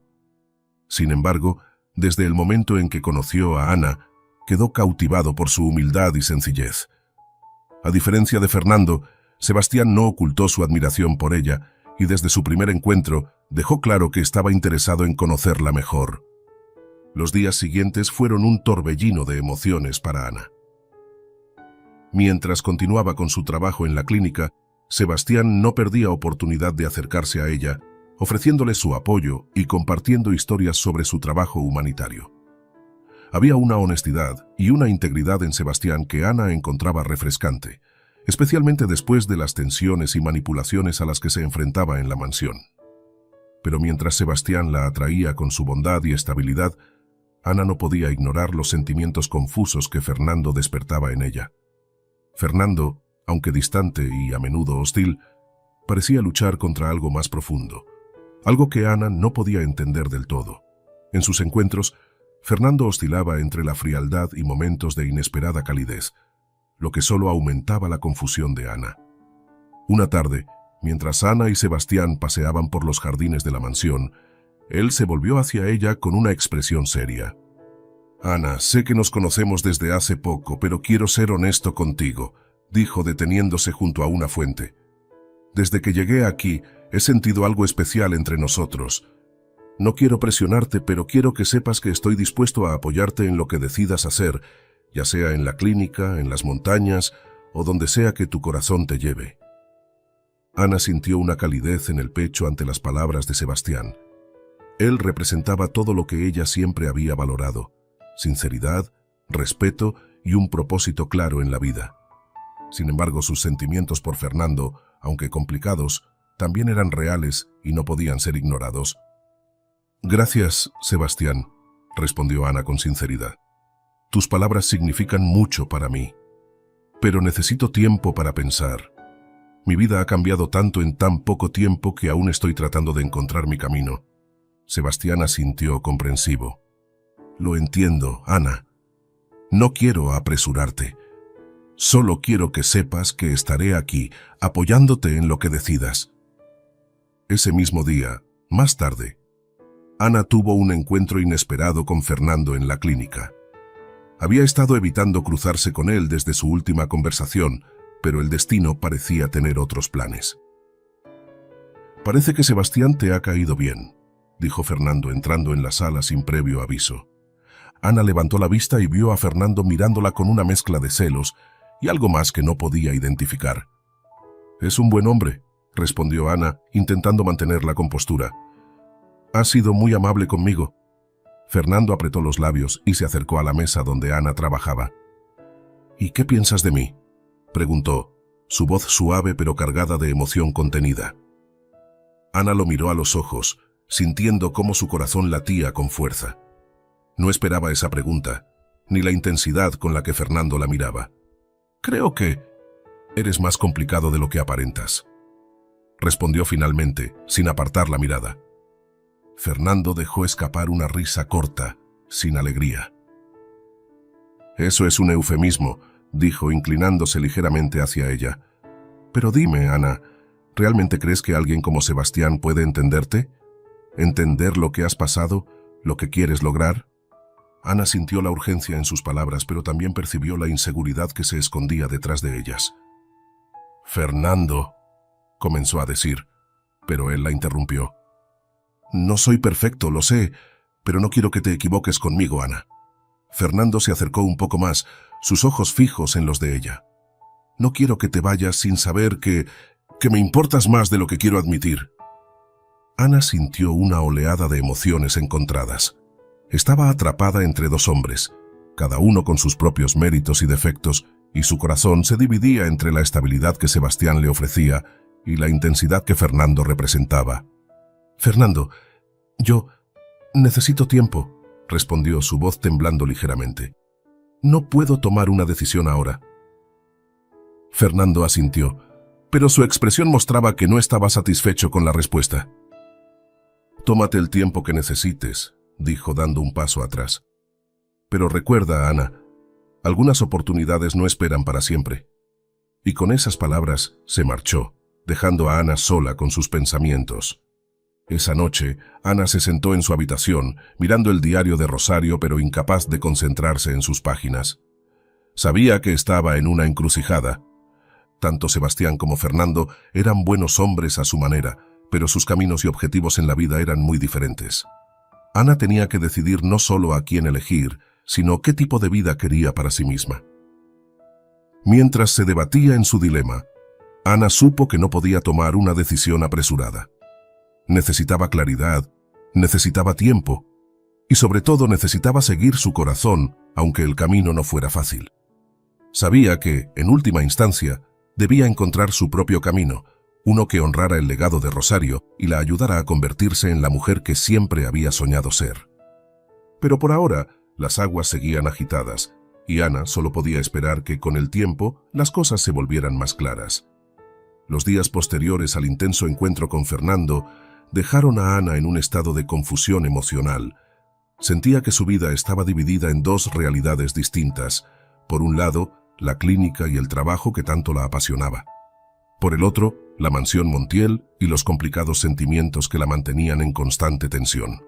A: Sin embargo, desde el momento en que conoció a Ana, quedó cautivado por su humildad y sencillez. A diferencia de Fernando, Sebastián no ocultó su admiración por ella y desde su primer encuentro dejó claro que estaba interesado en conocerla mejor. Los días siguientes fueron un torbellino de emociones para Ana. Mientras continuaba con su trabajo en la clínica, Sebastián no perdía oportunidad de acercarse a ella, ofreciéndole su apoyo y compartiendo historias sobre su trabajo humanitario. Había una honestidad y una integridad en Sebastián que Ana encontraba refrescante, especialmente después de las tensiones y manipulaciones a las que se enfrentaba en la mansión. Pero mientras Sebastián la atraía con su bondad y estabilidad, Ana no podía ignorar los sentimientos confusos que Fernando despertaba en ella. Fernando, aunque distante y a menudo hostil, parecía luchar contra algo más profundo, algo que Ana no podía entender del todo. En sus encuentros, Fernando oscilaba entre la frialdad y momentos de inesperada calidez, lo que solo aumentaba la confusión de Ana. Una tarde, mientras Ana y Sebastián paseaban por los jardines de la mansión, él se volvió hacia ella con una expresión seria. «Ana, sé que nos conocemos desde hace poco, pero quiero ser honesto contigo», dijo deteniéndose junto a una fuente. «Desde que llegué aquí, he sentido algo especial entre nosotros. No quiero presionarte, pero quiero que sepas que estoy dispuesto a apoyarte en lo que decidas hacer, ya sea en la clínica, en las montañas o donde sea que tu corazón te lleve». Ana sintió una calidez en el pecho ante las palabras de Sebastián. Él representaba todo lo que ella siempre había valorado: sinceridad, respeto y un propósito claro en la vida. Sin embargo, sus sentimientos por Fernando, aunque complicados, también eran reales y no podían ser ignorados. «Gracias, Sebastián», respondió Ana con sinceridad. «Tus palabras significan mucho para mí, pero necesito tiempo para pensar. Mi vida ha cambiado tanto en tan poco tiempo que aún estoy tratando de encontrar mi camino». Sebastián asintió comprensivo. «Lo entiendo, Ana. No quiero apresurarte. Solo quiero que sepas que estaré aquí, apoyándote en lo que decidas». Ese mismo día, más tarde, Ana tuvo un encuentro inesperado con Fernando en la clínica. Había estado evitando cruzarse con él desde su última conversación, pero el destino parecía tener otros planes. «Parece que Sebastián te ha caído bien», dijo Fernando entrando en la sala sin previo aviso. Ana levantó la vista y vio a Fernando mirándola con una mezcla de celos y algo más que no podía identificar. «Es un buen hombre», respondió Ana, intentando mantener la compostura. «Ha sido muy amable conmigo». Fernando apretó los labios y se acercó a la mesa donde Ana trabajaba. «¿Y qué piensas de mí?», preguntó, su voz suave pero cargada de emoción contenida. Ana lo miró a los ojos, sintiendo cómo su corazón latía con fuerza. No esperaba esa pregunta, ni la intensidad con la que Fernando la miraba. «Creo que eres más complicado de lo que aparentas», respondió finalmente, sin apartar la mirada. Fernando dejó escapar una risa corta, sin alegría. «Eso es un eufemismo», dijo, inclinándose ligeramente hacia ella. «Pero dime, Ana, ¿realmente crees que alguien como Sebastián puede entenderte? ¿Entender lo que has pasado, lo que quieres lograr?» Ana sintió la urgencia en sus palabras, pero también percibió la inseguridad que se escondía detrás de ellas. «Fernando», comenzó a decir, pero él la interrumpió. «No soy perfecto, lo sé, pero no quiero que te equivoques conmigo, Ana». Fernando se acercó un poco más, sus ojos fijos en los de ella. «No quiero que te vayas sin saber que me importas más de lo que quiero admitir». Ana sintió una oleada de emociones encontradas. Estaba atrapada entre dos hombres, cada uno con sus propios méritos y defectos, y su corazón se dividía entre la estabilidad que Sebastián le ofrecía y la intensidad que Fernando representaba. «Fernando, yo necesito tiempo», respondió su voz temblando ligeramente. «No puedo tomar una decisión ahora». Fernando asintió, pero su expresión mostraba que no estaba satisfecho con la respuesta. «Tómate el tiempo que necesites», dijo dando un paso atrás. «Pero recuerda, Ana, algunas oportunidades no esperan para siempre». Y con esas palabras se marchó, dejando a Ana sola con sus pensamientos. Esa noche, Ana se sentó en su habitación, mirando el diario de Rosario, pero incapaz de concentrarse en sus páginas. Sabía que estaba en una encrucijada. Tanto Sebastián como Fernando eran buenos hombres a su manera, pero sus caminos y objetivos en la vida eran muy diferentes. Ana tenía que decidir no solo a quién elegir, sino qué tipo de vida quería para sí misma. Mientras se debatía en su dilema, Ana supo que no podía tomar una decisión apresurada. Necesitaba claridad, necesitaba tiempo y sobre todo necesitaba seguir su corazón, aunque el camino no fuera fácil. Sabía que, en última instancia, debía encontrar su propio camino, uno que honrara el legado de Rosario y la ayudara a convertirse en la mujer que siempre había soñado ser. Pero por ahora, las aguas seguían agitadas, y Ana solo podía esperar que, con el tiempo, las cosas se volvieran más claras. Los días posteriores al intenso encuentro con Fernando dejaron a Ana en un estado de confusión emocional. Sentía que su vida estaba dividida en dos realidades distintas. Por un lado, la clínica y el trabajo que tanto la apasionaba. Por el otro, la mansión Montiel y los complicados sentimientos que la mantenían en constante tensión.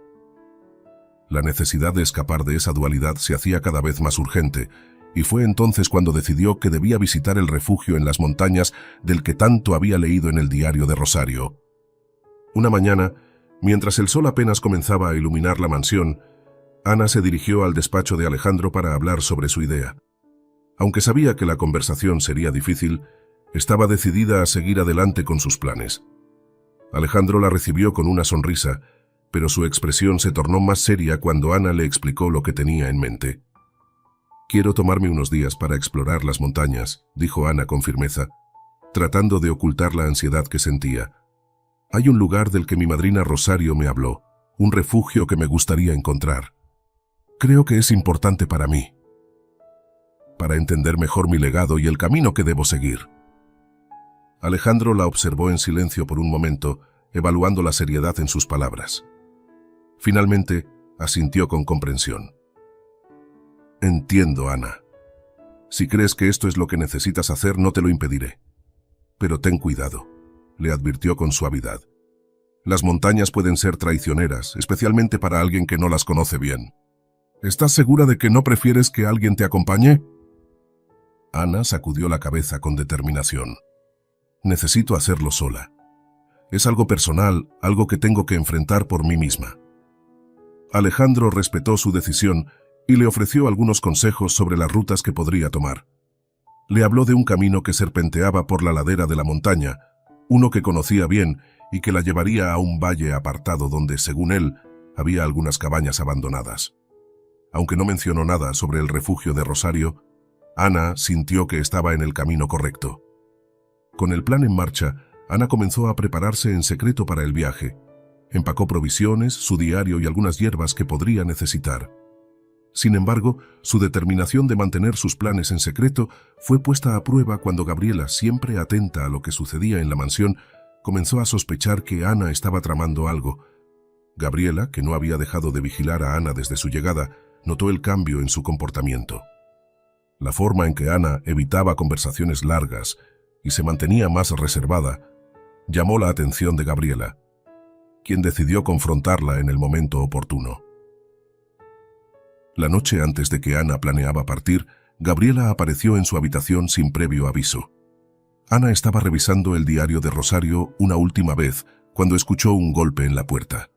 A: La necesidad de escapar de esa dualidad se hacía cada vez más urgente, y fue entonces cuando decidió que debía visitar el refugio en las montañas del que tanto había leído en el diario de Rosario. Una mañana, mientras el sol apenas comenzaba a iluminar la mansión, Ana se dirigió al despacho de Alejandro para hablar sobre su idea. Aunque sabía que la conversación sería difícil, estaba decidida a seguir adelante con sus planes. Alejandro la recibió con una sonrisa, pero su expresión se tornó más seria cuando Ana le explicó lo que tenía en mente. «Quiero tomarme unos días para explorar las montañas», dijo Ana con firmeza, tratando de ocultar la ansiedad que sentía. «Hay un lugar del que mi madrina Rosario me habló, un refugio que me gustaría encontrar. Creo que es importante para mí, para entender mejor mi legado y el camino que debo seguir». Alejandro la observó en silencio por un momento, evaluando la seriedad en sus palabras. Finalmente, asintió con comprensión. «Entiendo, Ana. Si crees que esto es lo que necesitas hacer, no te lo impediré. Pero ten cuidado», le advirtió con suavidad. «Las montañas pueden ser traicioneras, especialmente para alguien que no las conoce bien. ¿Estás segura de que no prefieres que alguien te acompañe?» Ana sacudió la cabeza con determinación. «Necesito hacerlo sola. Es algo personal, algo que tengo que enfrentar por mí misma». Alejandro respetó su decisión y le ofreció algunos consejos sobre las rutas que podría tomar. Le habló de un camino que serpenteaba por la ladera de la montaña, uno que conocía bien y que la llevaría a un valle apartado donde, según él, había algunas cabañas abandonadas. Aunque no mencionó nada sobre el refugio de Rosario, Ana sintió que estaba en el camino correcto. Con el plan en marcha, Ana comenzó a prepararse en secreto para el viaje. Empacó provisiones, su diario y algunas hierbas que podría necesitar. Sin embargo, su determinación de mantener sus planes en secreto fue puesta a prueba cuando Gabriela, siempre atenta a lo que sucedía en la mansión, comenzó a sospechar que Ana estaba tramando algo. Gabriela, que no había dejado de vigilar a Ana desde su llegada, notó el cambio en su comportamiento. La forma en que Ana evitaba conversaciones largas y se mantenía más reservada llamó la atención de Gabriela, quien decidió confrontarla en el momento oportuno. La noche antes de que Ana planeaba partir, Gabriela apareció en su habitación sin previo aviso. Ana estaba revisando el diario de Rosario una última vez cuando escuchó un golpe en la puerta.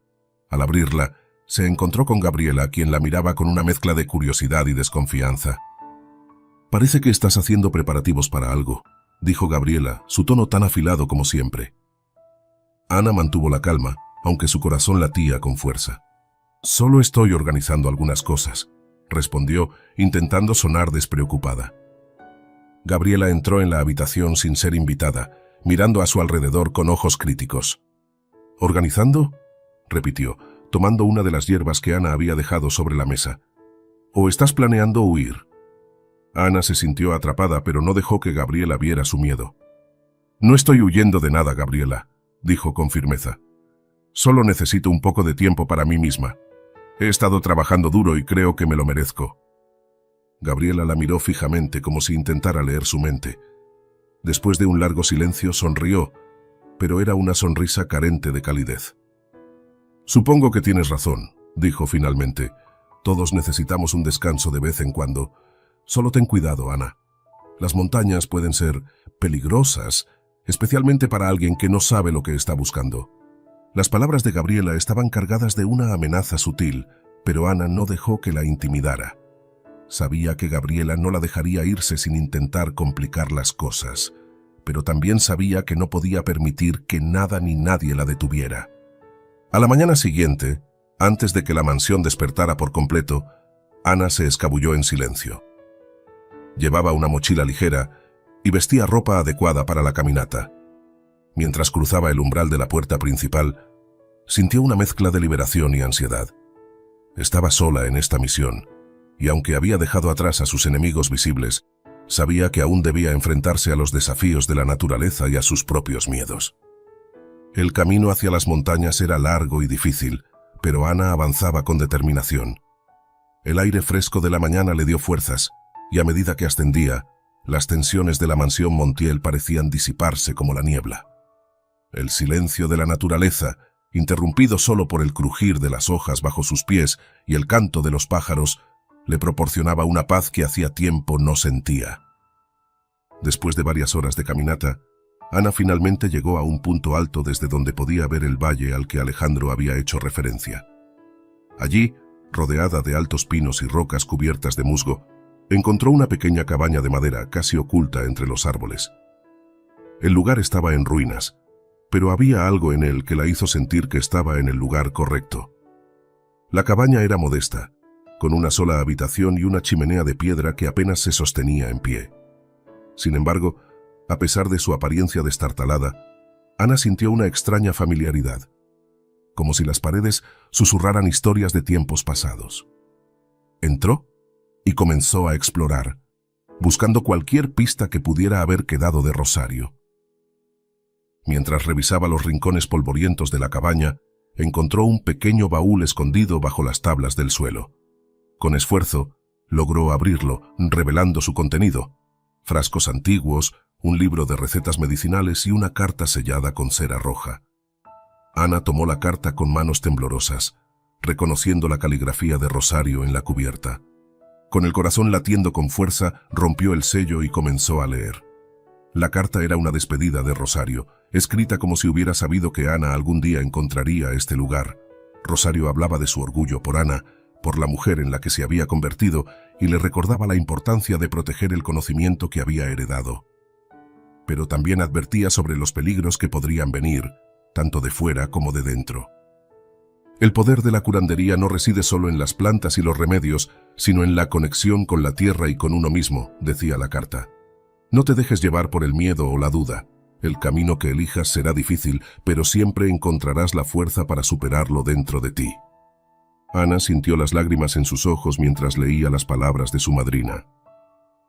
A: Al abrirla, se encontró con Gabriela, quien la miraba con una mezcla de curiosidad y desconfianza. «Parece que estás haciendo preparativos para algo», dijo Gabriela, su tono tan afilado como siempre. Ana mantuvo la calma, aunque su corazón latía con fuerza. «Solo estoy organizando algunas cosas», respondió, intentando sonar despreocupada. Gabriela entró en la habitación sin ser invitada, mirando a su alrededor con ojos críticos. ¿Organizando?, repitió, tomando una de las hierbas que Ana había dejado sobre la mesa. ¿O estás planeando huir? Ana se sintió atrapada, pero no dejó que Gabriela viera su miedo. No estoy huyendo de nada, Gabriela, dijo con firmeza. Solo necesito un poco de tiempo para mí misma. He estado trabajando duro y creo que me lo merezco. Gabriela la miró fijamente como si intentara leer su mente. Después de un largo silencio sonrió, pero era una sonrisa carente de calidez. Supongo que tienes razón, dijo finalmente. Todos necesitamos un descanso de vez en cuando. Solo ten cuidado, Ana. Las montañas pueden ser peligrosas, especialmente para alguien que no sabe lo que está buscando. Las palabras de Gabriela estaban cargadas de una amenaza sutil, pero Ana no dejó que la intimidara. Sabía que Gabriela no la dejaría irse sin intentar complicar las cosas, pero también sabía que no podía permitir que nada ni nadie la detuviera. A la mañana siguiente, antes de que la mansión despertara por completo, Ana se escabulló en silencio. Llevaba una mochila ligera y vestía ropa adecuada para la caminata. Mientras cruzaba el umbral de la puerta principal, sintió una mezcla de liberación y ansiedad. Estaba sola en esta misión, y aunque había dejado atrás a sus enemigos visibles, sabía que aún debía enfrentarse a los desafíos de la naturaleza y a sus propios miedos. El camino hacia las montañas era largo y difícil, pero Ana avanzaba con determinación. El aire fresco de la mañana le dio fuerzas, y a medida que ascendía, las tensiones de la mansión Montiel parecían disiparse como la niebla. El silencio de la naturaleza, interrumpido solo por el crujir de las hojas bajo sus pies y el canto de los pájaros, le proporcionaba una paz que hacía tiempo no sentía. Después de varias horas de caminata, Ana finalmente llegó a un punto alto desde donde podía ver el valle al que Alejandro había hecho referencia. Allí, rodeada de altos pinos y rocas cubiertas de musgo, encontró una pequeña cabaña de madera casi oculta entre los árboles. El lugar estaba en ruinas, pero había algo en él que la hizo sentir que estaba en el lugar correcto. La cabaña era modesta, con una sola habitación y una chimenea de piedra que apenas se sostenía en pie. Sin embargo, a pesar de su apariencia destartalada, Ana sintió una extraña familiaridad, como si las paredes susurraran historias de tiempos pasados. Entró y comenzó a explorar, buscando cualquier pista que pudiera haber quedado de Rosario. Mientras revisaba los rincones polvorientos de la cabaña, encontró un pequeño baúl escondido bajo las tablas del suelo. Con esfuerzo, logró abrirlo, revelando su contenido: frascos antiguos, un libro de recetas medicinales y una carta sellada con cera roja. Ana tomó la carta con manos temblorosas, reconociendo la caligrafía de Rosario en la cubierta. Con el corazón latiendo con fuerza, rompió el sello y comenzó a leer. La carta era una despedida de Rosario, escrita como si hubiera sabido que Ana algún día encontraría este lugar. Rosario hablaba de su orgullo por Ana, por la mujer en la que se había convertido, y le recordaba la importancia de proteger el conocimiento que había heredado. Pero también advertía sobre los peligros que podrían venir, tanto de fuera como de dentro. El poder de la curandería no reside solo en las plantas y los remedios, sino en la conexión con la tierra y con uno mismo, decía la carta. No te dejes llevar por el miedo o la duda. El camino que elijas será difícil, pero siempre encontrarás la fuerza para superarlo dentro de ti. Ana sintió las lágrimas en sus ojos mientras leía las palabras de su madrina.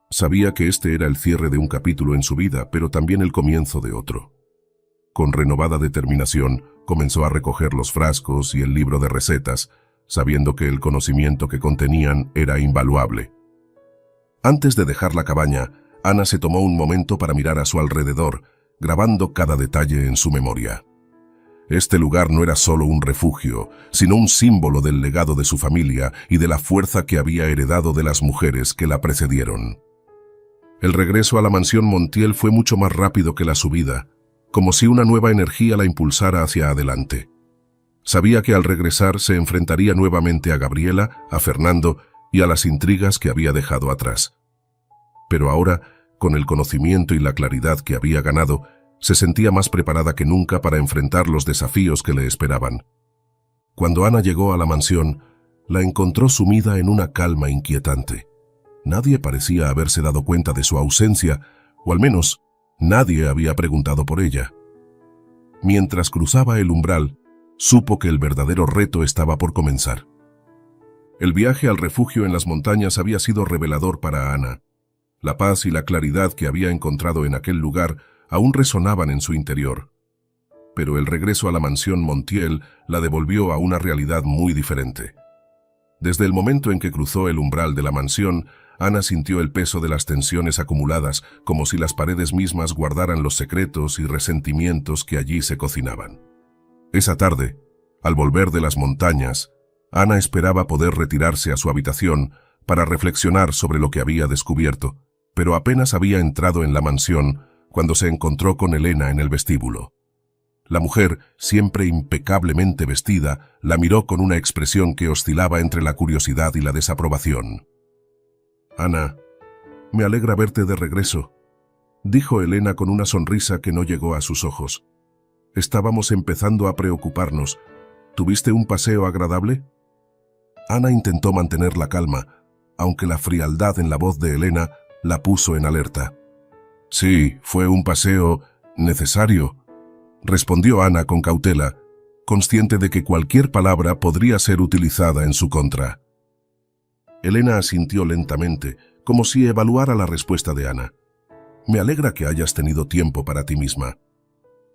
A: Sabía que este era el cierre de un capítulo en su vida, pero también el comienzo de otro. Con renovada determinación, comenzó a recoger los frascos y el libro de recetas, sabiendo que el conocimiento que contenían era invaluable. Antes de dejar la cabaña, Ana se tomó un momento para mirar a su alrededor, grabando cada detalle en su memoria. Este lugar no era solo un refugio, sino un símbolo del legado de su familia y de la fuerza que había heredado de las mujeres que la precedieron. El regreso a la mansión Montiel fue mucho más rápido que la subida, como si una nueva energía la impulsara hacia adelante. Sabía que al regresar se enfrentaría nuevamente a Gabriela, a Fernando y a las intrigas que había dejado atrás. Pero ahora, con el conocimiento y la claridad que había ganado, se sentía más preparada que nunca para enfrentar los desafíos que le esperaban. Cuando Ana llegó a la mansión, la encontró sumida en una calma inquietante. Nadie parecía haberse dado cuenta de su ausencia, o al menos nadie había preguntado por ella. Mientras cruzaba el umbral, supo que el verdadero reto estaba por comenzar. El viaje al refugio en las montañas había sido revelador para Ana. La paz y la claridad que había encontrado en aquel lugar aún resonaban en su interior. Pero el regreso a la mansión Montiel la devolvió a una realidad muy diferente. Desde el momento en que cruzó el umbral de la mansión, Ana sintió el peso de las tensiones acumuladas, como si las paredes mismas guardaran los secretos y resentimientos que allí se cocinaban. Esa tarde, al volver de las montañas, Ana esperaba poder retirarse a su habitación para reflexionar sobre lo que había descubierto, pero apenas había entrado en la mansión cuando se encontró con Elena en el vestíbulo. La mujer, siempre impecablemente vestida, la miró con una expresión que oscilaba entre la curiosidad y la desaprobación. «Ana, me alegra verte de regreso», dijo Elena con una sonrisa que no llegó a sus ojos. «Estábamos empezando a preocuparnos. ¿Tuviste un paseo agradable?» Ana intentó mantener la calma, aunque la frialdad en la voz de Elena la puso en alerta. «Sí, fue un paseo necesario», respondió Ana con cautela, consciente de que cualquier palabra podría ser utilizada en su contra. Elena asintió lentamente, como si evaluara la respuesta de Ana. «Me alegra que hayas tenido tiempo para ti misma.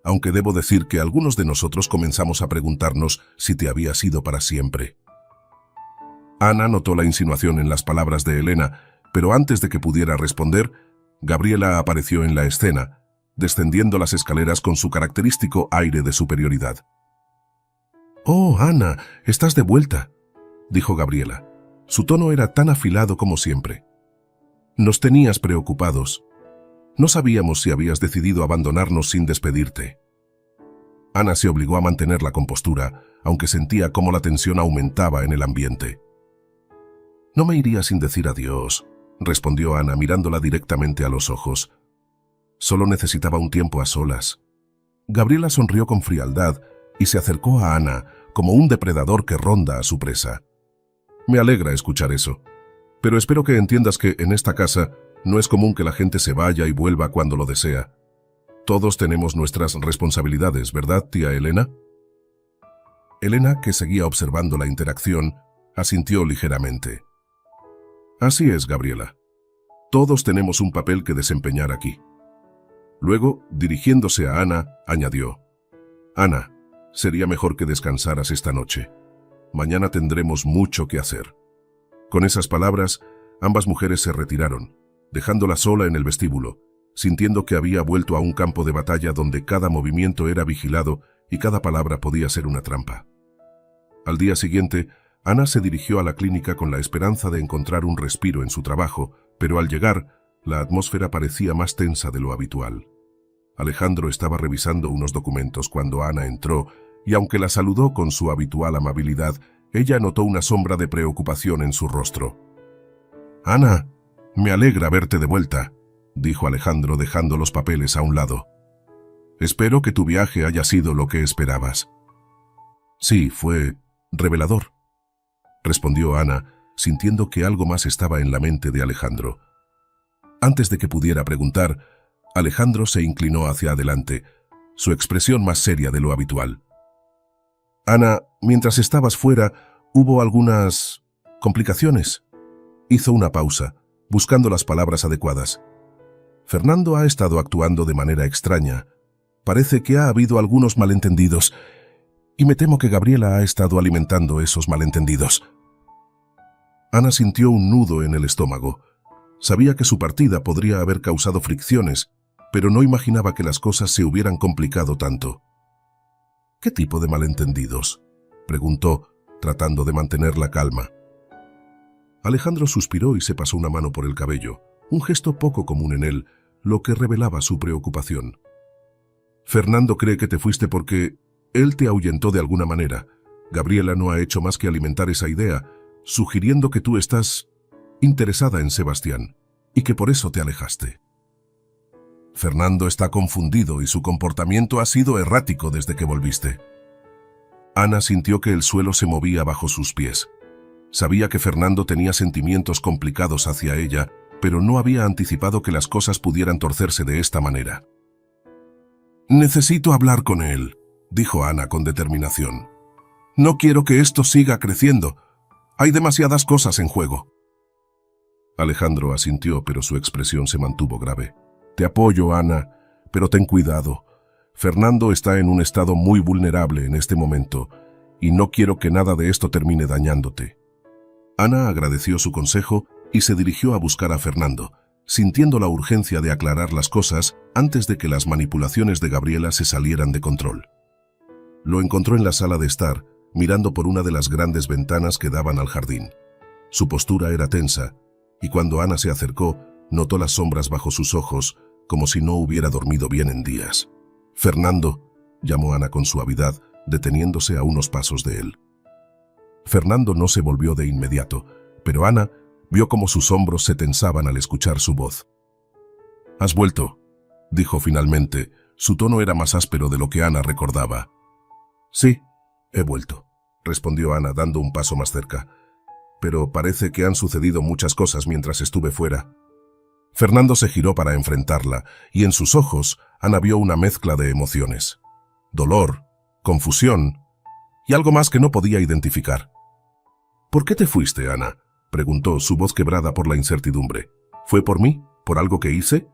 A: Aunque debo decir que algunos de nosotros comenzamos a preguntarnos si te habías ido para siempre». Ana notó la insinuación en las palabras de Elena, pero antes de que pudiera responder, Gabriela apareció en la escena, descendiendo las escaleras con su característico aire de superioridad. «Oh, Ana, estás de vuelta», dijo Gabriela. Su tono era tan afilado como siempre. «Nos tenías preocupados. No sabíamos si habías decidido abandonarnos sin despedirte». Ana se obligó a mantener la compostura, aunque sentía cómo la tensión aumentaba en el ambiente. «No me iría sin decir adiós», respondió Ana mirándola directamente a los ojos. «Solo necesitaba un tiempo a solas». Gabriela sonrió con frialdad y se acercó a Ana como un depredador que ronda a su presa. «Me alegra escuchar eso, pero espero que entiendas que en esta casa no es común que la gente se vaya y vuelva cuando lo desea. Todos tenemos nuestras responsabilidades, ¿verdad, tía Elena?» Elena, que seguía observando la interacción, asintió ligeramente. «Así es, Gabriela. Todos tenemos un papel que desempeñar aquí». Luego, dirigiéndose a Ana, añadió: «Ana, sería mejor que descansaras esta noche. Mañana tendremos mucho que hacer». Con esas palabras, ambas mujeres se retiraron, dejándola sola en el vestíbulo, sintiendo que había vuelto a un campo de batalla donde cada movimiento era vigilado y cada palabra podía ser una trampa. Al día siguiente, Ana se dirigió a la clínica con la esperanza de encontrar un respiro en su trabajo, pero al llegar, la atmósfera parecía más tensa de lo habitual. Alejandro estaba revisando unos documentos cuando Ana entró, y aunque la saludó con su habitual amabilidad, ella notó una sombra de preocupación en su rostro. «Ana, me alegra verte de vuelta», dijo Alejandro dejando los papeles a un lado. «Espero que tu viaje haya sido lo que esperabas». «Sí, fue revelador», respondió Ana, sintiendo que algo más estaba en la mente de Alejandro. Antes de que pudiera preguntar, Alejandro se inclinó hacia adelante, su expresión más seria de lo habitual. «Ana, mientras estabas fuera, hubo algunas complicaciones». Hizo una pausa, buscando las palabras adecuadas. «Fernando ha estado actuando de manera extraña. Parece que ha habido algunos malentendidos, y me temo que Gabriela ha estado alimentando esos malentendidos». Ana sintió un nudo en el estómago. Sabía que su partida podría haber causado fricciones, pero no imaginaba que las cosas se hubieran complicado tanto. «¿Qué tipo de malentendidos?», preguntó, tratando de mantener la calma. Alejandro suspiró y se pasó una mano por el cabello, un gesto poco común en él, lo que revelaba su preocupación. «Fernando cree que te fuiste porque él te ahuyentó de alguna manera. Gabriela no ha hecho más que alimentar esa idea, sugiriendo que tú estás interesada en Sebastián y que por eso te alejaste. Fernando está confundido y su comportamiento ha sido errático desde que volviste». Ana sintió que el suelo se movía bajo sus pies. Sabía que Fernando tenía sentimientos complicados hacia ella, pero no había anticipado que las cosas pudieran torcerse de esta manera. «Necesito hablar con él», dijo Ana con determinación. «No quiero que esto siga creciendo. Hay demasiadas cosas en juego». Alejandro asintió, pero su expresión se mantuvo grave. «Te apoyo, Ana, pero ten cuidado. Fernando está en un estado muy vulnerable en este momento, y no quiero que nada de esto termine dañándote». Ana agradeció su consejo y se dirigió a buscar a Fernando, sintiendo la urgencia de aclarar las cosas antes de que las manipulaciones de Gabriela se salieran de control. Lo encontró en la sala de estar, mirando por una de las grandes ventanas que daban al jardín. Su postura era tensa, y cuando Ana se acercó, notó las sombras bajo sus ojos, como si no hubiera dormido bien en días. «Fernando», llamó Ana con suavidad, deteniéndose a unos pasos de él. Fernando no se volvió de inmediato, pero Ana vio cómo sus hombros se tensaban al escuchar su voz. «¿Has vuelto?», dijo finalmente. Su tono era más áspero de lo que Ana recordaba. «Sí, he vuelto», respondió Ana dando un paso más cerca. «Pero parece que han sucedido muchas cosas mientras estuve fuera». Fernando se giró para enfrentarla, y en sus ojos Ana vio una mezcla de emociones. Dolor, confusión y algo más que no podía identificar. «¿Por qué te fuiste, Ana?», preguntó, su voz quebrada por la incertidumbre. «¿Fue por mí? ¿Por algo que hice?».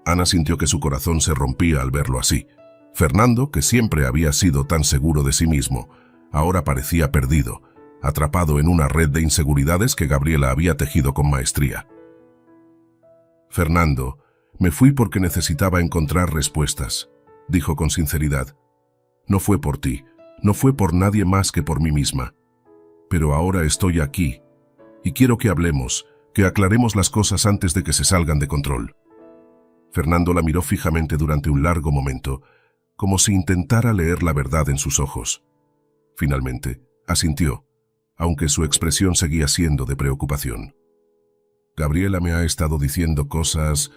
A: Ana sintió que su corazón se rompía al verlo así. Fernando, que siempre había sido tan seguro de sí mismo, ahora parecía perdido, atrapado en una red de inseguridades que Gabriela había tejido con maestría. «Fernando, me fui porque necesitaba encontrar respuestas», dijo con sinceridad. «No fue por ti, no fue por nadie más que por mí misma. Pero ahora estoy aquí, y quiero que hablemos, que aclaremos las cosas antes de que se salgan de control». Fernando la miró fijamente durante un largo momento, como si intentara leer la verdad en sus ojos. Finalmente, asintió, aunque su expresión seguía siendo de preocupación. «Gabriela me ha estado diciendo cosas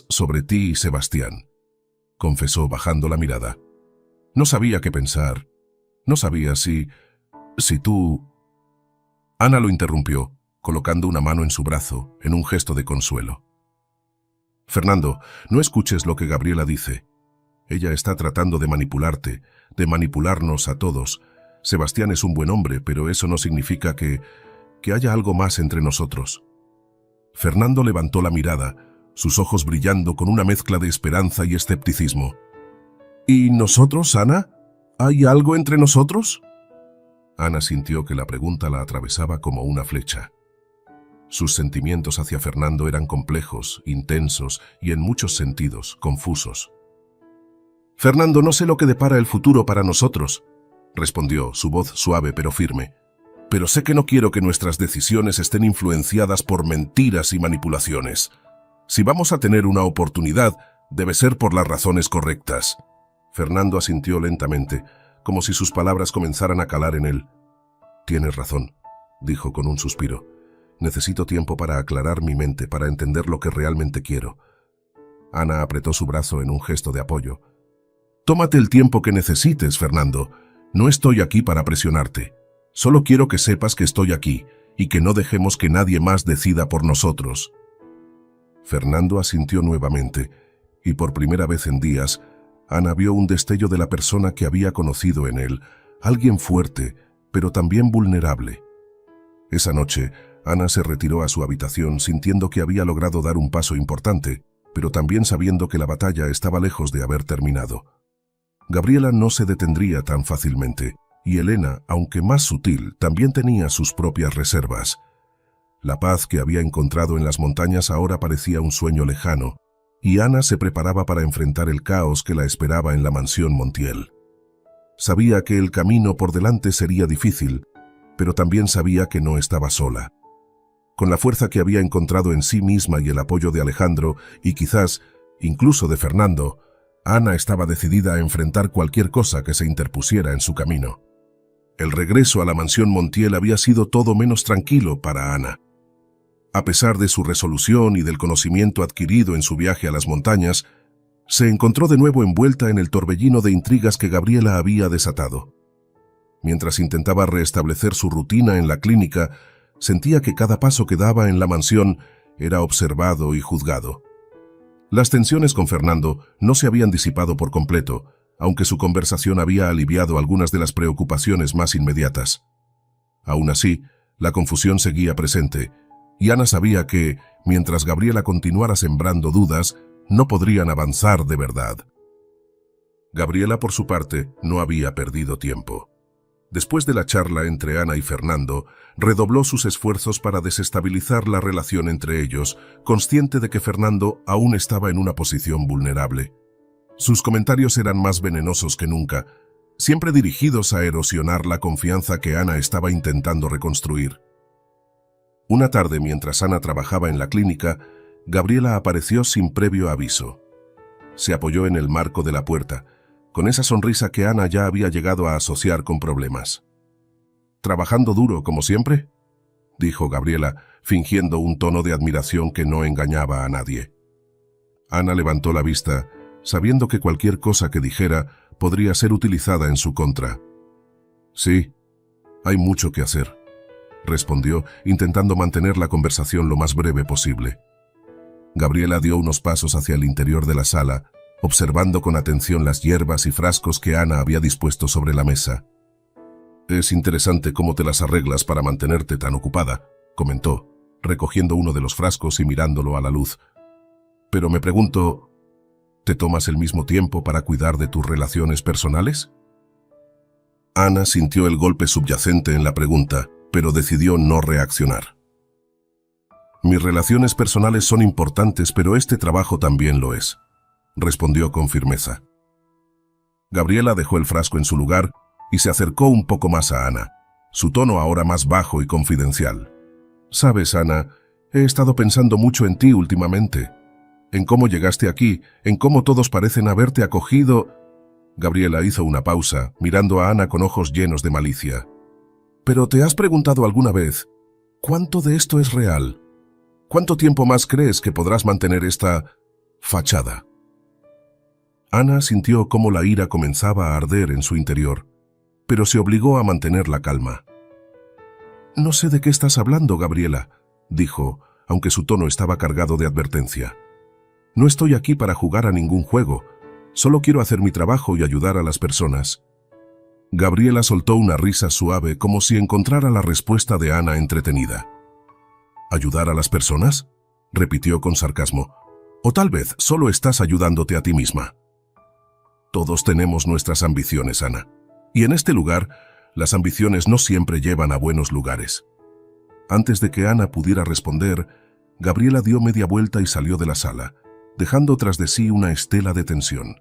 A: sobre ti y Sebastián», confesó bajando la mirada. «No sabía qué pensar. No sabía si tú...». Ana lo interrumpió, colocando una mano en su brazo, en un gesto de consuelo. «Fernando, no escuches lo que Gabriela dice. Ella está tratando de manipularte, de manipularnos a todos. Sebastián es un buen hombre, pero eso no significa que haya algo más entre nosotros». Fernando levantó la mirada, sus ojos brillando con una mezcla de esperanza y escepticismo. «¿Y nosotros, Ana? ¿Hay algo entre nosotros?». Ana sintió que la pregunta la atravesaba como una flecha. Sus sentimientos hacia Fernando eran complejos, intensos y en muchos sentidos confusos. «Fernando, no sé lo que depara el futuro para nosotros», respondió, su voz suave pero firme. «Pero sé que no quiero que nuestras decisiones estén influenciadas por mentiras y manipulaciones. Si vamos a tener una oportunidad, debe ser por las razones correctas». Fernando asintió lentamente, como si sus palabras comenzaran a calar en él. «Tienes razón», dijo con un suspiro. «Necesito tiempo para aclarar mi mente, para entender lo que realmente quiero». Ana apretó su brazo en un gesto de apoyo. «Tómate el tiempo que necesites, Fernando. No estoy aquí para presionarte. Solo quiero que sepas que estoy aquí y que no dejemos que nadie más decida por nosotros». Fernando asintió nuevamente, y por primera vez en días, Ana vio un destello de la persona que había conocido en él, alguien fuerte, pero también vulnerable. Esa noche, Ana se retiró a su habitación sintiendo que había logrado dar un paso importante, pero también sabiendo que la batalla estaba lejos de haber terminado. Gabriela no se detendría tan fácilmente, y Elena, aunque más sutil, también tenía sus propias reservas. La paz que había encontrado en las montañas ahora parecía un sueño lejano, y Ana se preparaba para enfrentar el caos que la esperaba en la mansión Montiel. Sabía que el camino por delante sería difícil, pero también sabía que no estaba sola. Con la fuerza que había encontrado en sí misma y el apoyo de Alejandro, y quizás incluso de Fernando, Ana estaba decidida a enfrentar cualquier cosa que se interpusiera en su camino. El regreso a la mansión Montiel había sido todo menos tranquilo para Ana. A pesar de su resolución y del conocimiento adquirido en su viaje a las montañas, se encontró de nuevo envuelta en el torbellino de intrigas que Gabriela había desatado. Mientras intentaba restablecer su rutina en la clínica, sentía que cada paso que daba en la mansión era observado y juzgado. Las tensiones con Fernando no se habían disipado por completo, aunque su conversación había aliviado algunas de las preocupaciones más inmediatas. Aún así, la confusión seguía presente, y Ana sabía que, mientras Gabriela continuara sembrando dudas, no podrían avanzar de verdad. Gabriela, por su parte, no había perdido tiempo. Después de la charla entre Ana y Fernando, redobló sus esfuerzos para desestabilizar la relación entre ellos, consciente de que Fernando aún estaba en una posición vulnerable. Sus comentarios eran más venenosos que nunca, siempre dirigidos a erosionar la confianza que Ana estaba intentando reconstruir. Una tarde, mientras Ana trabajaba en la clínica, Gabriela apareció sin previo aviso. Se apoyó en el marco de la puerta, con esa sonrisa que Ana ya había llegado a asociar con problemas. «¿Trabajando duro, como siempre?», dijo Gabriela, fingiendo un tono de admiración que no engañaba a nadie. Ana levantó la vista, sabiendo que cualquier cosa que dijera podría ser utilizada en su contra. «Sí, hay mucho que hacer», respondió, intentando mantener la conversación lo más breve posible. Gabriela dio unos pasos hacia el interior de la sala, observando con atención las hierbas y frascos que Ana había dispuesto sobre la mesa. «Es interesante cómo te las arreglas para mantenerte tan ocupada», comentó, recogiendo uno de los frascos y mirándolo a la luz. «Pero me pregunto, ¿te tomas el mismo tiempo para cuidar de tus relaciones personales?». Ana sintió el golpe subyacente en la pregunta, pero decidió no reaccionar. «Mis relaciones personales son importantes, pero este trabajo también lo es», respondió con firmeza. Gabriela dejó el frasco en su lugar y se acercó un poco más a Ana, su tono ahora más bajo y confidencial. «Sabes, Ana, he estado pensando mucho en ti últimamente, en cómo llegaste aquí, en cómo todos parecen haberte acogido». Gabriela hizo una pausa, mirando a Ana con ojos llenos de malicia. «¿Pero te has preguntado alguna vez, cuánto de esto es real? ¿Cuánto tiempo más crees que podrás mantener esta fachada?». Ana sintió cómo la ira comenzaba a arder en su interior, pero se obligó a mantener la calma. «No sé de qué estás hablando, Gabriela», dijo, aunque su tono estaba cargado de advertencia. «No estoy aquí para jugar a ningún juego, solo quiero hacer mi trabajo y ayudar a las personas». Gabriela soltó una risa suave como si encontrara la respuesta de Ana entretenida. «¿Ayudar a las personas?», repitió con sarcasmo. «O tal vez solo estás ayudándote a ti misma». «Todos tenemos nuestras ambiciones, Ana. Y en este lugar, las ambiciones no siempre llevan a buenos lugares». Antes de que Ana pudiera responder, Gabriela dio media vuelta y salió de la sala, dejando tras de sí una estela de tensión.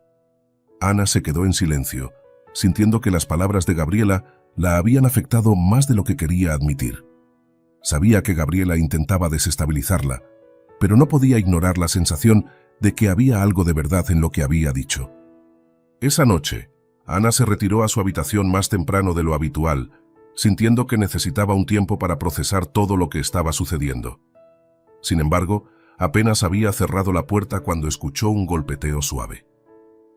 A: Ana se quedó en silencio, sintiendo que las palabras de Gabriela la habían afectado más de lo que quería admitir. Sabía que Gabriela intentaba desestabilizarla, pero no podía ignorar la sensación de que había algo de verdad en lo que había dicho. Esa noche, Ana se retiró a su habitación más temprano de lo habitual, sintiendo que necesitaba un tiempo para procesar todo lo que estaba sucediendo. Sin embargo, apenas había cerrado la puerta cuando escuchó un golpeteo suave.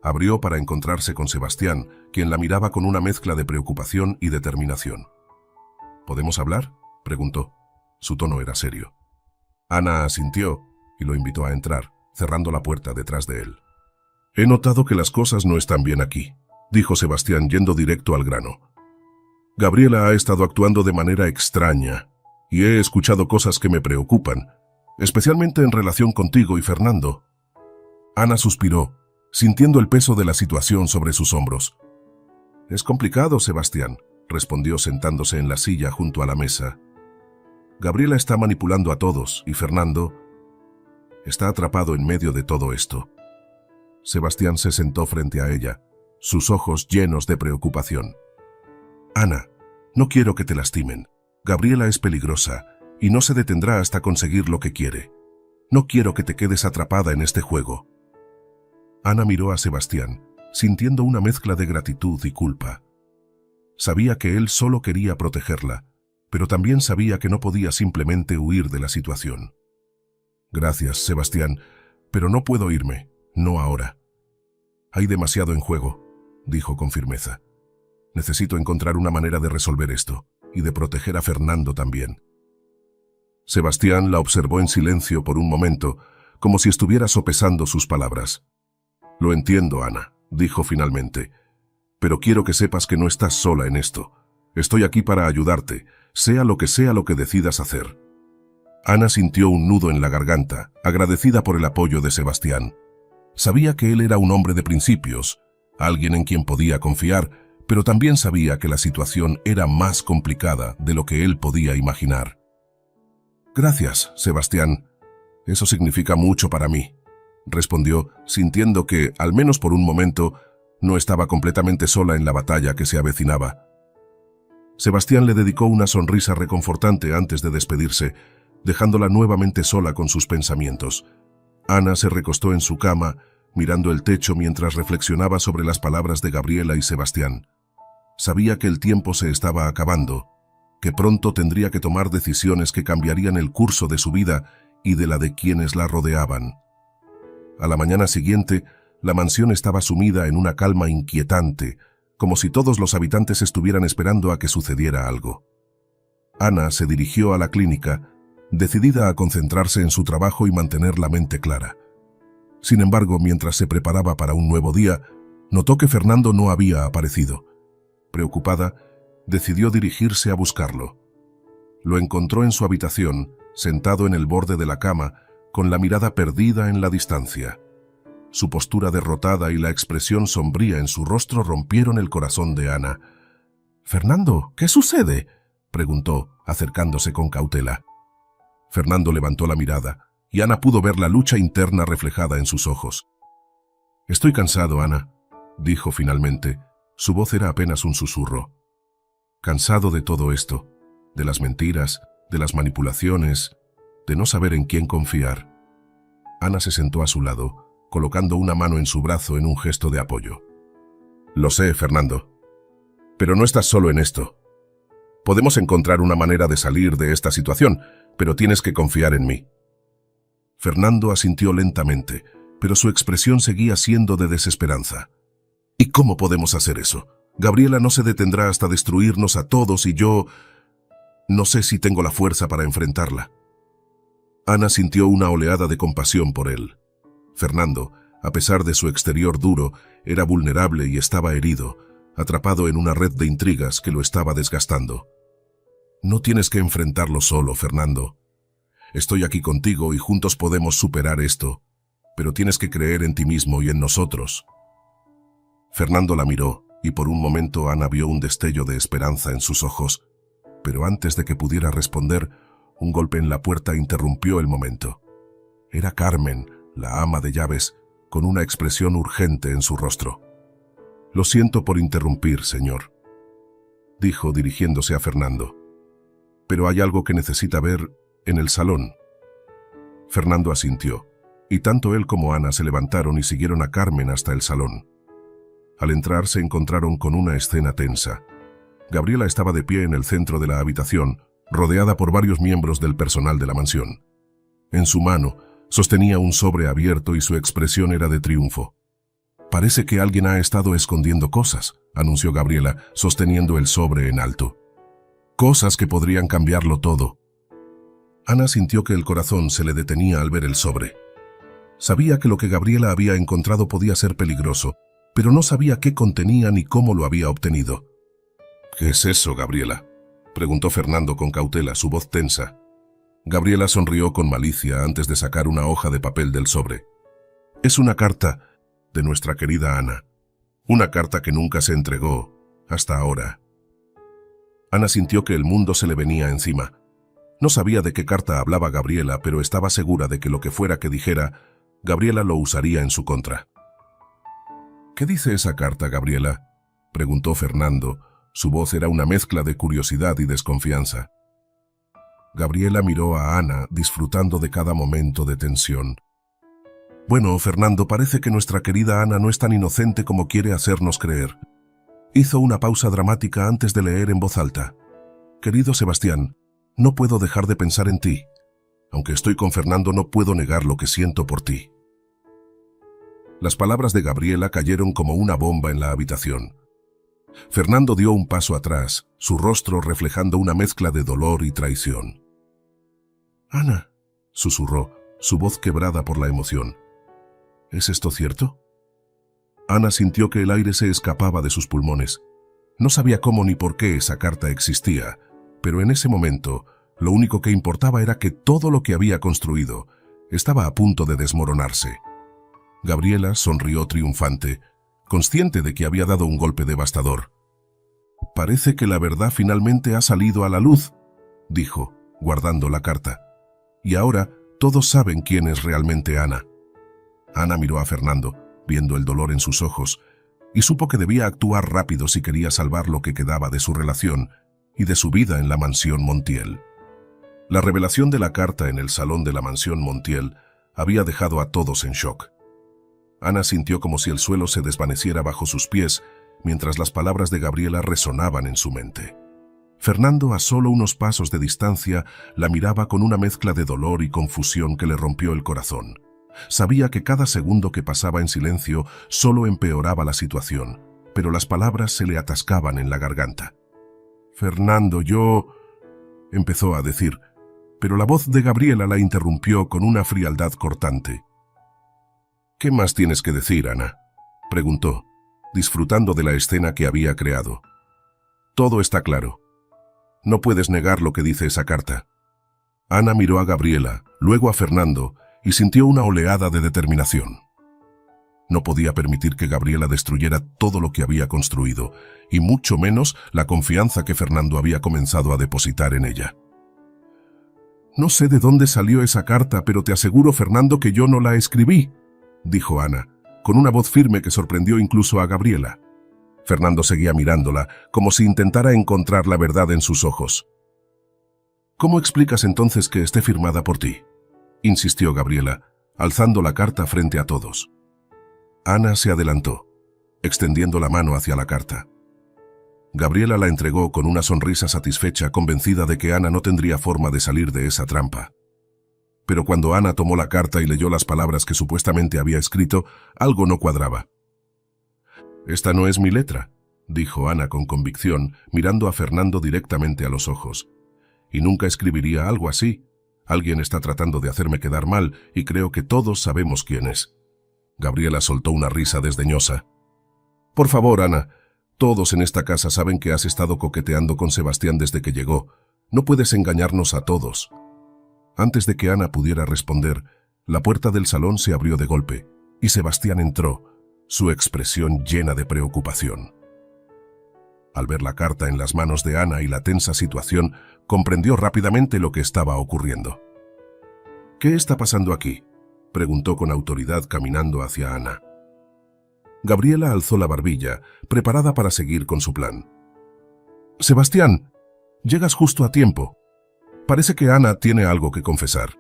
A: Abrió para encontrarse con Sebastián, quien la miraba con una mezcla de preocupación y determinación. «¿Podemos hablar?», preguntó. Su tono era serio. Ana asintió y lo invitó a entrar, cerrando la puerta detrás de él. «He notado que las cosas no están bien aquí», dijo Sebastián yendo directo al grano. «Gabriela ha estado actuando de manera extraña y he escuchado cosas que me preocupan, especialmente en relación contigo y Fernando». Ana suspiró, sintiendo el peso de la situación sobre sus hombros. «Es complicado, Sebastián», respondió sentándose en la silla junto a la mesa. «Gabriela está manipulando a todos y Fernando está atrapado en medio de todo esto». Sebastián se sentó frente a ella, sus ojos llenos de preocupación. «Ana, no quiero que te lastimen. Gabriela es peligrosa y no se detendrá hasta conseguir lo que quiere. No quiero que te quedes atrapada en este juego». Ana miró a Sebastián, sintiendo una mezcla de gratitud y culpa. Sabía que él solo quería protegerla, pero también sabía que no podía simplemente huir de la situación. «Gracias, Sebastián, pero no puedo irme, no ahora. Hay demasiado en juego», dijo con firmeza. Necesito encontrar una manera de resolver esto, y de proteger a Fernando también. Sebastián la observó en silencio por un momento, como si estuviera sopesando sus palabras. Lo entiendo, Ana, dijo finalmente, pero quiero que sepas que no estás sola en esto. Estoy aquí para ayudarte, sea lo que decidas hacer. Ana sintió un nudo en la garganta, agradecida por el apoyo de Sebastián. Sabía que él era un hombre de principios, alguien en quien podía confiar, pero también sabía que la situación era más complicada de lo que él podía imaginar. Gracias, Sebastián. Eso significa mucho para mí, respondió, sintiendo que, al menos por un momento, no estaba completamente sola en la batalla que se avecinaba. Sebastián le dedicó una sonrisa reconfortante antes de despedirse, dejándola nuevamente sola con sus pensamientos. Ana se recostó en su cama, mirando el techo mientras reflexionaba sobre las palabras de Gabriela y Sebastián. Sabía que el tiempo se estaba acabando, que pronto tendría que tomar decisiones que cambiarían el curso de su vida y de la de quienes la rodeaban. A la mañana siguiente, la mansión estaba sumida en una calma inquietante, como si todos los habitantes estuvieran esperando a que sucediera algo. Ana se dirigió a la clínica, decidida a concentrarse en su trabajo y mantener la mente clara. Sin embargo, mientras se preparaba para un nuevo día, notó que Fernando no había aparecido. Preocupada, decidió dirigirse a buscarlo. Lo encontró en su habitación, sentado en el borde de la cama, con la mirada perdida en la distancia. Su postura derrotada y la expresión sombría en su rostro rompieron el corazón de Ana. «Fernando, ¿qué sucede?», preguntó, acercándose con cautela. Fernando levantó la mirada, y Ana pudo ver la lucha interna reflejada en sus ojos. «Estoy cansado, Ana», dijo finalmente. Su voz era apenas un susurro. «Cansado de todo esto, de las mentiras, de las manipulaciones, de no saber en quién confiar». Ana se sentó a su lado, colocando una mano en su brazo en un gesto de apoyo. «Lo sé, Fernando. Pero no estás solo en esto. Podemos encontrar una manera de salir de esta situación, pero tienes que confiar en mí». Fernando asintió lentamente, pero su expresión seguía siendo de desesperanza. «¿Y cómo podemos hacer eso? Gabriela no se detendrá hasta destruirnos a todos y yo no sé si tengo la fuerza para enfrentarla». Ana sintió una oleada de compasión por él. Fernando, a pesar de su exterior duro, era vulnerable y estaba herido, atrapado en una red de intrigas que lo estaba desgastando. «No tienes que enfrentarlo solo, Fernando. Estoy aquí contigo y juntos podemos superar esto, pero tienes que creer en ti mismo y en nosotros». Fernando la miró, y por un momento Ana vio un destello de esperanza en sus ojos, pero antes de que pudiera responder, un golpe en la puerta interrumpió el momento. Era Carmen, la ama de llaves, con una expresión urgente en su rostro. «Lo siento por interrumpir, señor», dijo dirigiéndose a Fernando. «Pero hay algo que necesita ver en el salón». Fernando asintió, y tanto él como Ana se levantaron y siguieron a Carmen hasta el salón. Al entrar se encontraron con una escena tensa. Gabriela estaba de pie en el centro de la habitación, rodeada por varios miembros del personal de la mansión. En su mano, sostenía un sobre abierto y su expresión era de triunfo. «Parece que alguien ha estado escondiendo cosas», anunció Gabriela, sosteniendo el sobre en alto. «Cosas que podrían cambiarlo todo». Ana sintió que el corazón se le detenía al ver el sobre. Sabía que lo que Gabriela había encontrado podía ser peligroso, pero no sabía qué contenía ni cómo lo había obtenido. «¿Qué es eso, Gabriela?», preguntó Fernando con cautela, su voz tensa. Gabriela sonrió con malicia antes de sacar una hoja de papel del sobre. «Es una carta de nuestra querida Ana. Una carta que nunca se entregó, hasta ahora». Ana sintió que el mundo se le venía encima. No sabía de qué carta hablaba Gabriela, pero estaba segura de que lo que fuera que dijera, Gabriela lo usaría en su contra. «¿Qué dice esa carta, Gabriela?», preguntó Fernando. Su voz era una mezcla de curiosidad y desconfianza. Gabriela miró a Ana, disfrutando de cada momento de tensión. «Bueno, Fernando, parece que nuestra querida Ana no es tan inocente como quiere hacernos creer». Hizo una pausa dramática antes de leer en voz alta. «Querido Sebastián, no puedo dejar de pensar en ti. Aunque estoy con Fernando, no puedo negar lo que siento por ti». Las palabras de Gabriela cayeron como una bomba en la habitación. Fernando dio un paso atrás, su rostro reflejando una mezcla de dolor y traición. «Ana», susurró, su voz quebrada por la emoción. «¿Es esto cierto?». Ana sintió que el aire se escapaba de sus pulmones. No sabía cómo ni por qué esa carta existía, pero en ese momento, lo único que importaba era que todo lo que había construido estaba a punto de desmoronarse. Gabriela sonrió triunfante, consciente de que había dado un golpe devastador. «Parece que la verdad finalmente ha salido a la luz», dijo, guardando la carta. «Y ahora todos saben quién es realmente Ana». Ana miró a Fernando, viendo el dolor en sus ojos, y supo que debía actuar rápido si quería salvar lo que quedaba de su relación y de su vida en la mansión Montiel. La revelación de la carta en el salón de la mansión Montiel había dejado a todos en shock. Ana sintió como si el suelo se desvaneciera bajo sus pies mientras las palabras de Gabriela resonaban en su mente. Fernando, a solo unos pasos de distancia, la miraba con una mezcla de dolor y confusión que le rompió el corazón. Sabía que cada segundo que pasaba en silencio solo empeoraba la situación, pero las palabras se le atascaban en la garganta. «Fernando, yo...», empezó a decir, pero la voz de Gabriela la interrumpió con una frialdad cortante. «¿Qué más tienes que decir, Ana?», preguntó, disfrutando de la escena que había creado. «Todo está claro. No puedes negar lo que dice esa carta». Ana miró a Gabriela, luego a Fernando, y sintió una oleada de determinación. No podía permitir que Gabriela destruyera todo lo que había construido, y mucho menos la confianza que Fernando había comenzado a depositar en ella. «No sé de dónde salió esa carta, pero te aseguro, Fernando, que yo no la escribí», dijo Ana, con una voz firme que sorprendió incluso a Gabriela. Fernando seguía mirándola, como si intentara encontrar la verdad en sus ojos. «¿Cómo explicas entonces que esté firmada por ti?», insistió Gabriela, alzando la carta frente a todos. Ana se adelantó, extendiendo la mano hacia la carta. Gabriela la entregó con una sonrisa satisfecha, convencida de que Ana no tendría forma de salir de esa trampa. Pero cuando Ana tomó la carta y leyó las palabras que supuestamente había escrito, algo no cuadraba. «Esta no es mi letra», dijo Ana con convicción, mirando a Fernando directamente a los ojos. «Y nunca escribiría algo así. Alguien está tratando de hacerme quedar mal y creo que todos sabemos quién es». Gabriela soltó una risa desdeñosa. «Por favor, Ana, todos en esta casa saben que has estado coqueteando con Sebastián desde que llegó. No puedes engañarnos a todos». Antes de que Ana pudiera responder, la puerta del salón se abrió de golpe y Sebastián entró, su expresión llena de preocupación. Al ver la carta en las manos de Ana y la tensa situación, comprendió rápidamente lo que estaba ocurriendo. «¿Qué está pasando aquí?», preguntó con autoridad caminando hacia Ana. Gabriela alzó la barbilla, preparada para seguir con su plan. «Sebastián, llegas justo a tiempo. Parece que Ana tiene algo que confesar».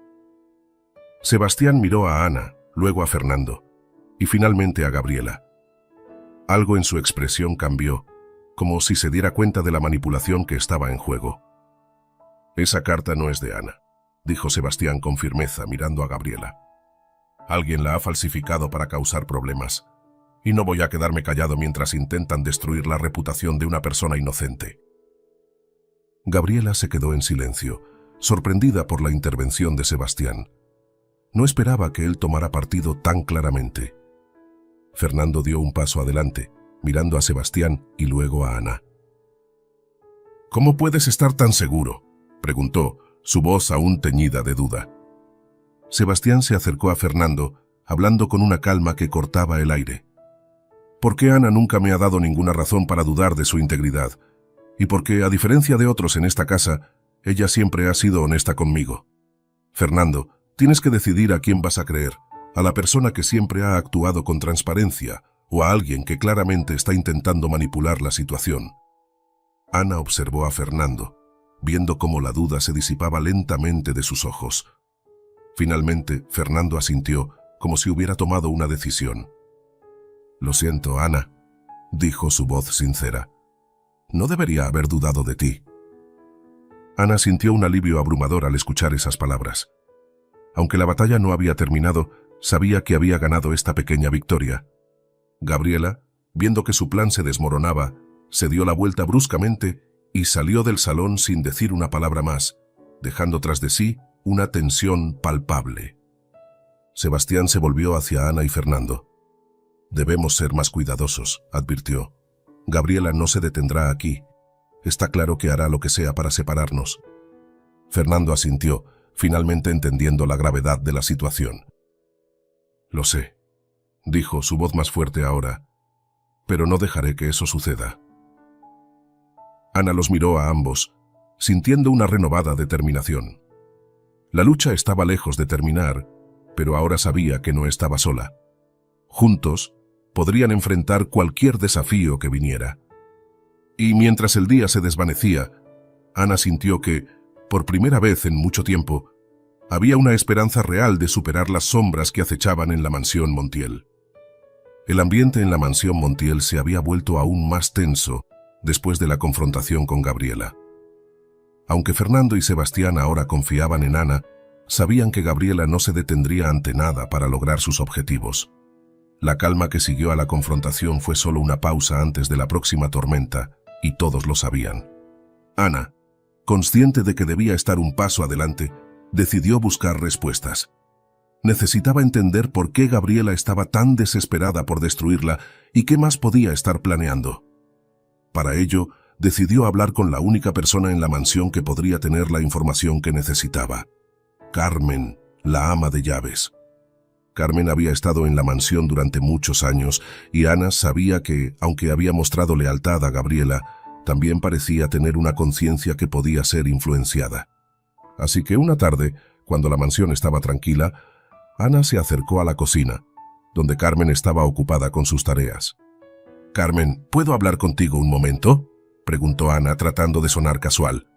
A: Sebastián miró a Ana, luego a Fernando, y finalmente a Gabriela. Algo en su expresión cambió, como si se diera cuenta de la manipulación que estaba en juego. «Esa carta no es de Ana», dijo Sebastián con firmeza, mirando a Gabriela. «Alguien la ha falsificado para causar problemas, y no voy a quedarme callado mientras intentan destruir la reputación de una persona inocente». Gabriela se quedó en silencio, sorprendida por la intervención de Sebastián. No esperaba que él tomara partido tan claramente. Fernando dio un paso adelante, mirando a Sebastián y luego a Ana. «¿Cómo puedes estar tan seguro?», preguntó, su voz aún teñida de duda. Sebastián se acercó a Fernando, hablando con una calma que cortaba el aire. «Porque Ana nunca me ha dado ninguna razón para dudar de su integridad, y porque, a diferencia de otros en esta casa, ella siempre ha sido honesta conmigo. Fernando, tienes que decidir a quién vas a creer, a la persona que siempre ha actuado con transparencia o a alguien que claramente está intentando manipular la situación». Ana observó a Fernando, viendo cómo la duda se disipaba lentamente de sus ojos. Finalmente, Fernando asintió, como si hubiera tomado una decisión. «Lo siento, Ana», dijo su voz sincera. «No debería haber dudado de ti». Ana sintió un alivio abrumador al escuchar esas palabras. Aunque la batalla no había terminado, sabía que había ganado esta pequeña victoria. Gabriela, viendo que su plan se desmoronaba, se dio la vuelta bruscamente y salió del salón sin decir una palabra más, dejando tras de sí una tensión palpable. Sebastián se volvió hacia Ana y Fernando. «Debemos ser más cuidadosos», advirtió. «Gabriela no se detendrá aquí. Está claro que hará lo que sea para separarnos». Fernando asintió, finalmente entendiendo la gravedad de la situación. «Lo sé», dijo, su voz más fuerte ahora, «pero no dejaré que eso suceda». Ana los miró a ambos, sintiendo una renovada determinación. La lucha estaba lejos de terminar, pero ahora sabía que no estaba sola. Juntos, podrían enfrentar cualquier desafío que viniera. Y mientras el día se desvanecía, Ana sintió que, por primera vez en mucho tiempo, había una esperanza real de superar las sombras que acechaban en la mansión Montiel. El ambiente en la mansión Montiel se había vuelto aún más tenso después de la confrontación con Gabriela. Aunque Fernando y Sebastián ahora confiaban en Ana, sabían que Gabriela no se detendría ante nada para lograr sus objetivos. La calma que siguió a la confrontación fue solo una pausa antes de la próxima tormenta, y todos lo sabían. Ana, consciente de que debía estar un paso adelante, decidió buscar respuestas. Necesitaba entender por qué Gabriela estaba tan desesperada por destruirla y qué más podía estar planeando. Para ello, decidió hablar con la única persona en la mansión que podría tener la información que necesitaba: Carmen, la ama de llaves. Carmen había estado en la mansión durante muchos años y Ana sabía que, aunque había mostrado lealtad a Gabriela, también parecía tener una conciencia que podía ser influenciada. Así que una tarde, cuando la mansión estaba tranquila, Ana se acercó a la cocina, donde Carmen estaba ocupada con sus tareas. «Carmen, ¿puedo hablar contigo un momento?», preguntó Ana, tratando de sonar casual.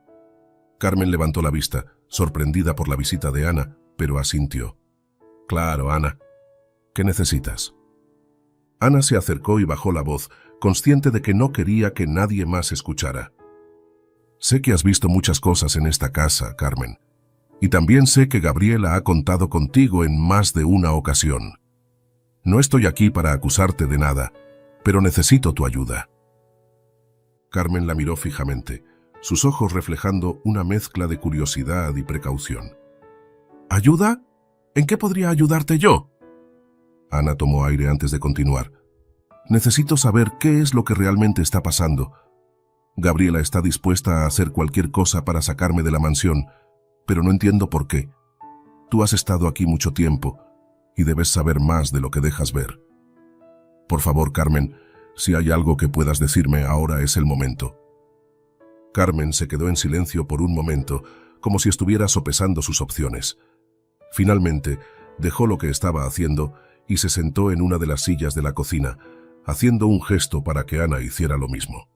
A: Carmen levantó la vista, sorprendida por la visita de Ana, pero asintió. «Claro, Ana. ¿Qué necesitas?». Ana se acercó y bajó la voz, consciente de que no quería que nadie más escuchara. «Sé que has visto muchas cosas en esta casa, Carmen, y también sé que Gabriela ha contado contigo en más de una ocasión. No estoy aquí para acusarte de nada, pero necesito tu ayuda». Carmen la miró fijamente, sus ojos reflejando una mezcla de curiosidad y precaución. «¿Ayuda? ¿En qué podría ayudarte yo?». Ana tomó aire antes de continuar. «Necesito saber qué es lo que realmente está pasando. Gabriela está dispuesta a hacer cualquier cosa para sacarme de la mansión, pero no entiendo por qué. Tú has estado aquí mucho tiempo y debes saber más de lo que dejas ver. Por favor, Carmen, si hay algo que puedas decirme, ahora es el momento». Carmen se quedó en silencio por un momento, como si estuviera sopesando sus opciones. Finalmente, dejó lo que estaba haciendo y se sentó en una de las sillas de la cocina, haciendo un gesto para que Ana hiciera lo mismo.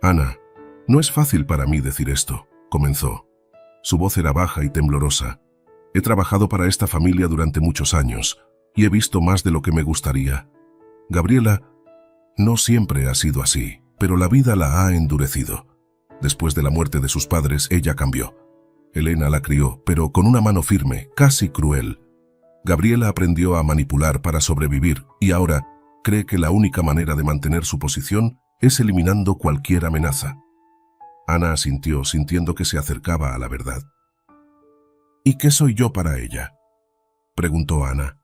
A: «Ana, no es fácil para mí decir esto», comenzó. Su voz era baja y temblorosa. «He trabajado para esta familia durante muchos años y he visto más de lo que me gustaría. Gabriela no siempre ha sido así, pero la vida la ha endurecido. Después de la muerte de sus padres, ella cambió. Elena la crió, pero con una mano firme, casi cruel. Gabriela aprendió a manipular para sobrevivir y ahora cree que la única manera de mantener su posición es eliminando cualquier amenaza». Ana asintió, sintiendo que se acercaba a la verdad. «¿Y qué soy yo para ella?», preguntó Ana.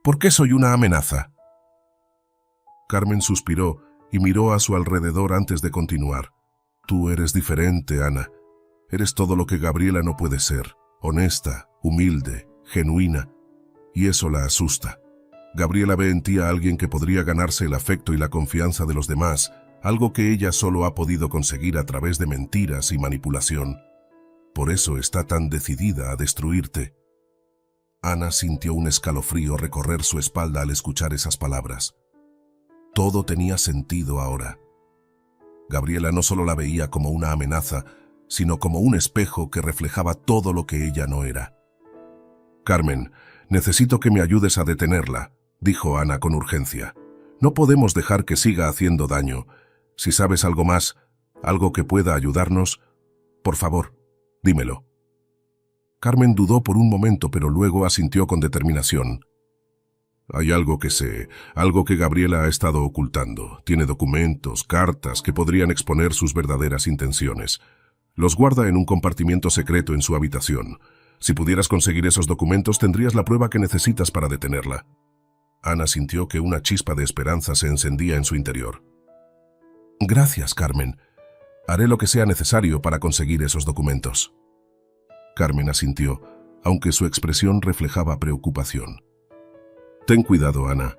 A: «¿Por qué soy una amenaza?». Carmen suspiró y miró a su alrededor antes de continuar. «Tú eres diferente, Ana. Eres todo lo que Gabriela no puede ser, honesta, humilde, genuina, y eso la asusta. Gabriela ve en ti a alguien que podría ganarse el afecto y la confianza de los demás, algo que ella solo ha podido conseguir a través de mentiras y manipulación. Por eso está tan decidida a destruirte». Ana sintió un escalofrío recorrer su espalda al escuchar esas palabras. Todo tenía sentido ahora. Gabriela no solo la veía como una amenaza, sino como un espejo que reflejaba todo lo que ella no era. «Carmen, necesito que me ayudes a detenerla», dijo Ana con urgencia. «No podemos dejar que siga haciendo daño. Si sabes algo más, algo que pueda ayudarnos, por favor, dímelo». Carmen dudó por un momento, pero luego asintió con determinación. Hay algo que sé, algo que Gabriela ha estado ocultando. Tiene documentos, cartas que podrían exponer sus verdaderas intenciones. Los guarda en un compartimiento secreto en su habitación. Si pudieras conseguir esos documentos, tendrías la prueba que necesitas para detenerla. Ana sintió que una chispa de esperanza se encendía en su interior. Gracias, Carmen. Haré lo que sea necesario para conseguir esos documentos. Carmen asintió, aunque su expresión reflejaba preocupación. Ten cuidado, Ana.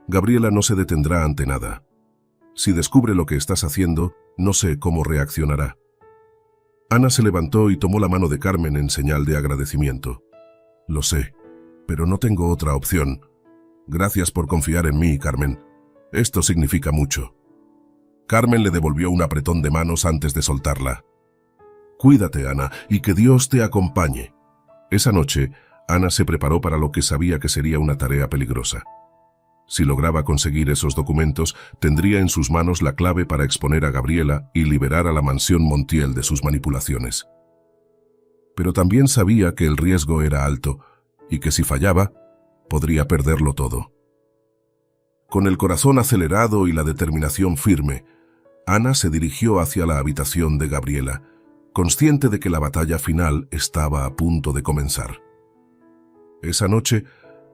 A: Gabriela no se detendrá ante nada. Si descubre lo que estás haciendo, no sé cómo reaccionará. Ana se levantó y tomó la mano de Carmen en señal de agradecimiento. Lo sé, pero no tengo otra opción. Gracias por confiar en mí, Carmen. Esto significa mucho. Carmen le devolvió un apretón de manos antes de soltarla. Cuídate, Ana, y que Dios te acompañe. Esa noche, Ana se preparó para lo que sabía que sería una tarea peligrosa. Si lograba conseguir esos documentos, tendría en sus manos la clave para exponer a Gabriela y liberar a la mansión Montiel de sus manipulaciones. Pero también sabía que el riesgo era alto y que si fallaba, podría perderlo todo. Con el corazón acelerado y la determinación firme, Ana se dirigió hacia la habitación de Gabriela, consciente de que la batalla final estaba a punto de comenzar. Esa noche,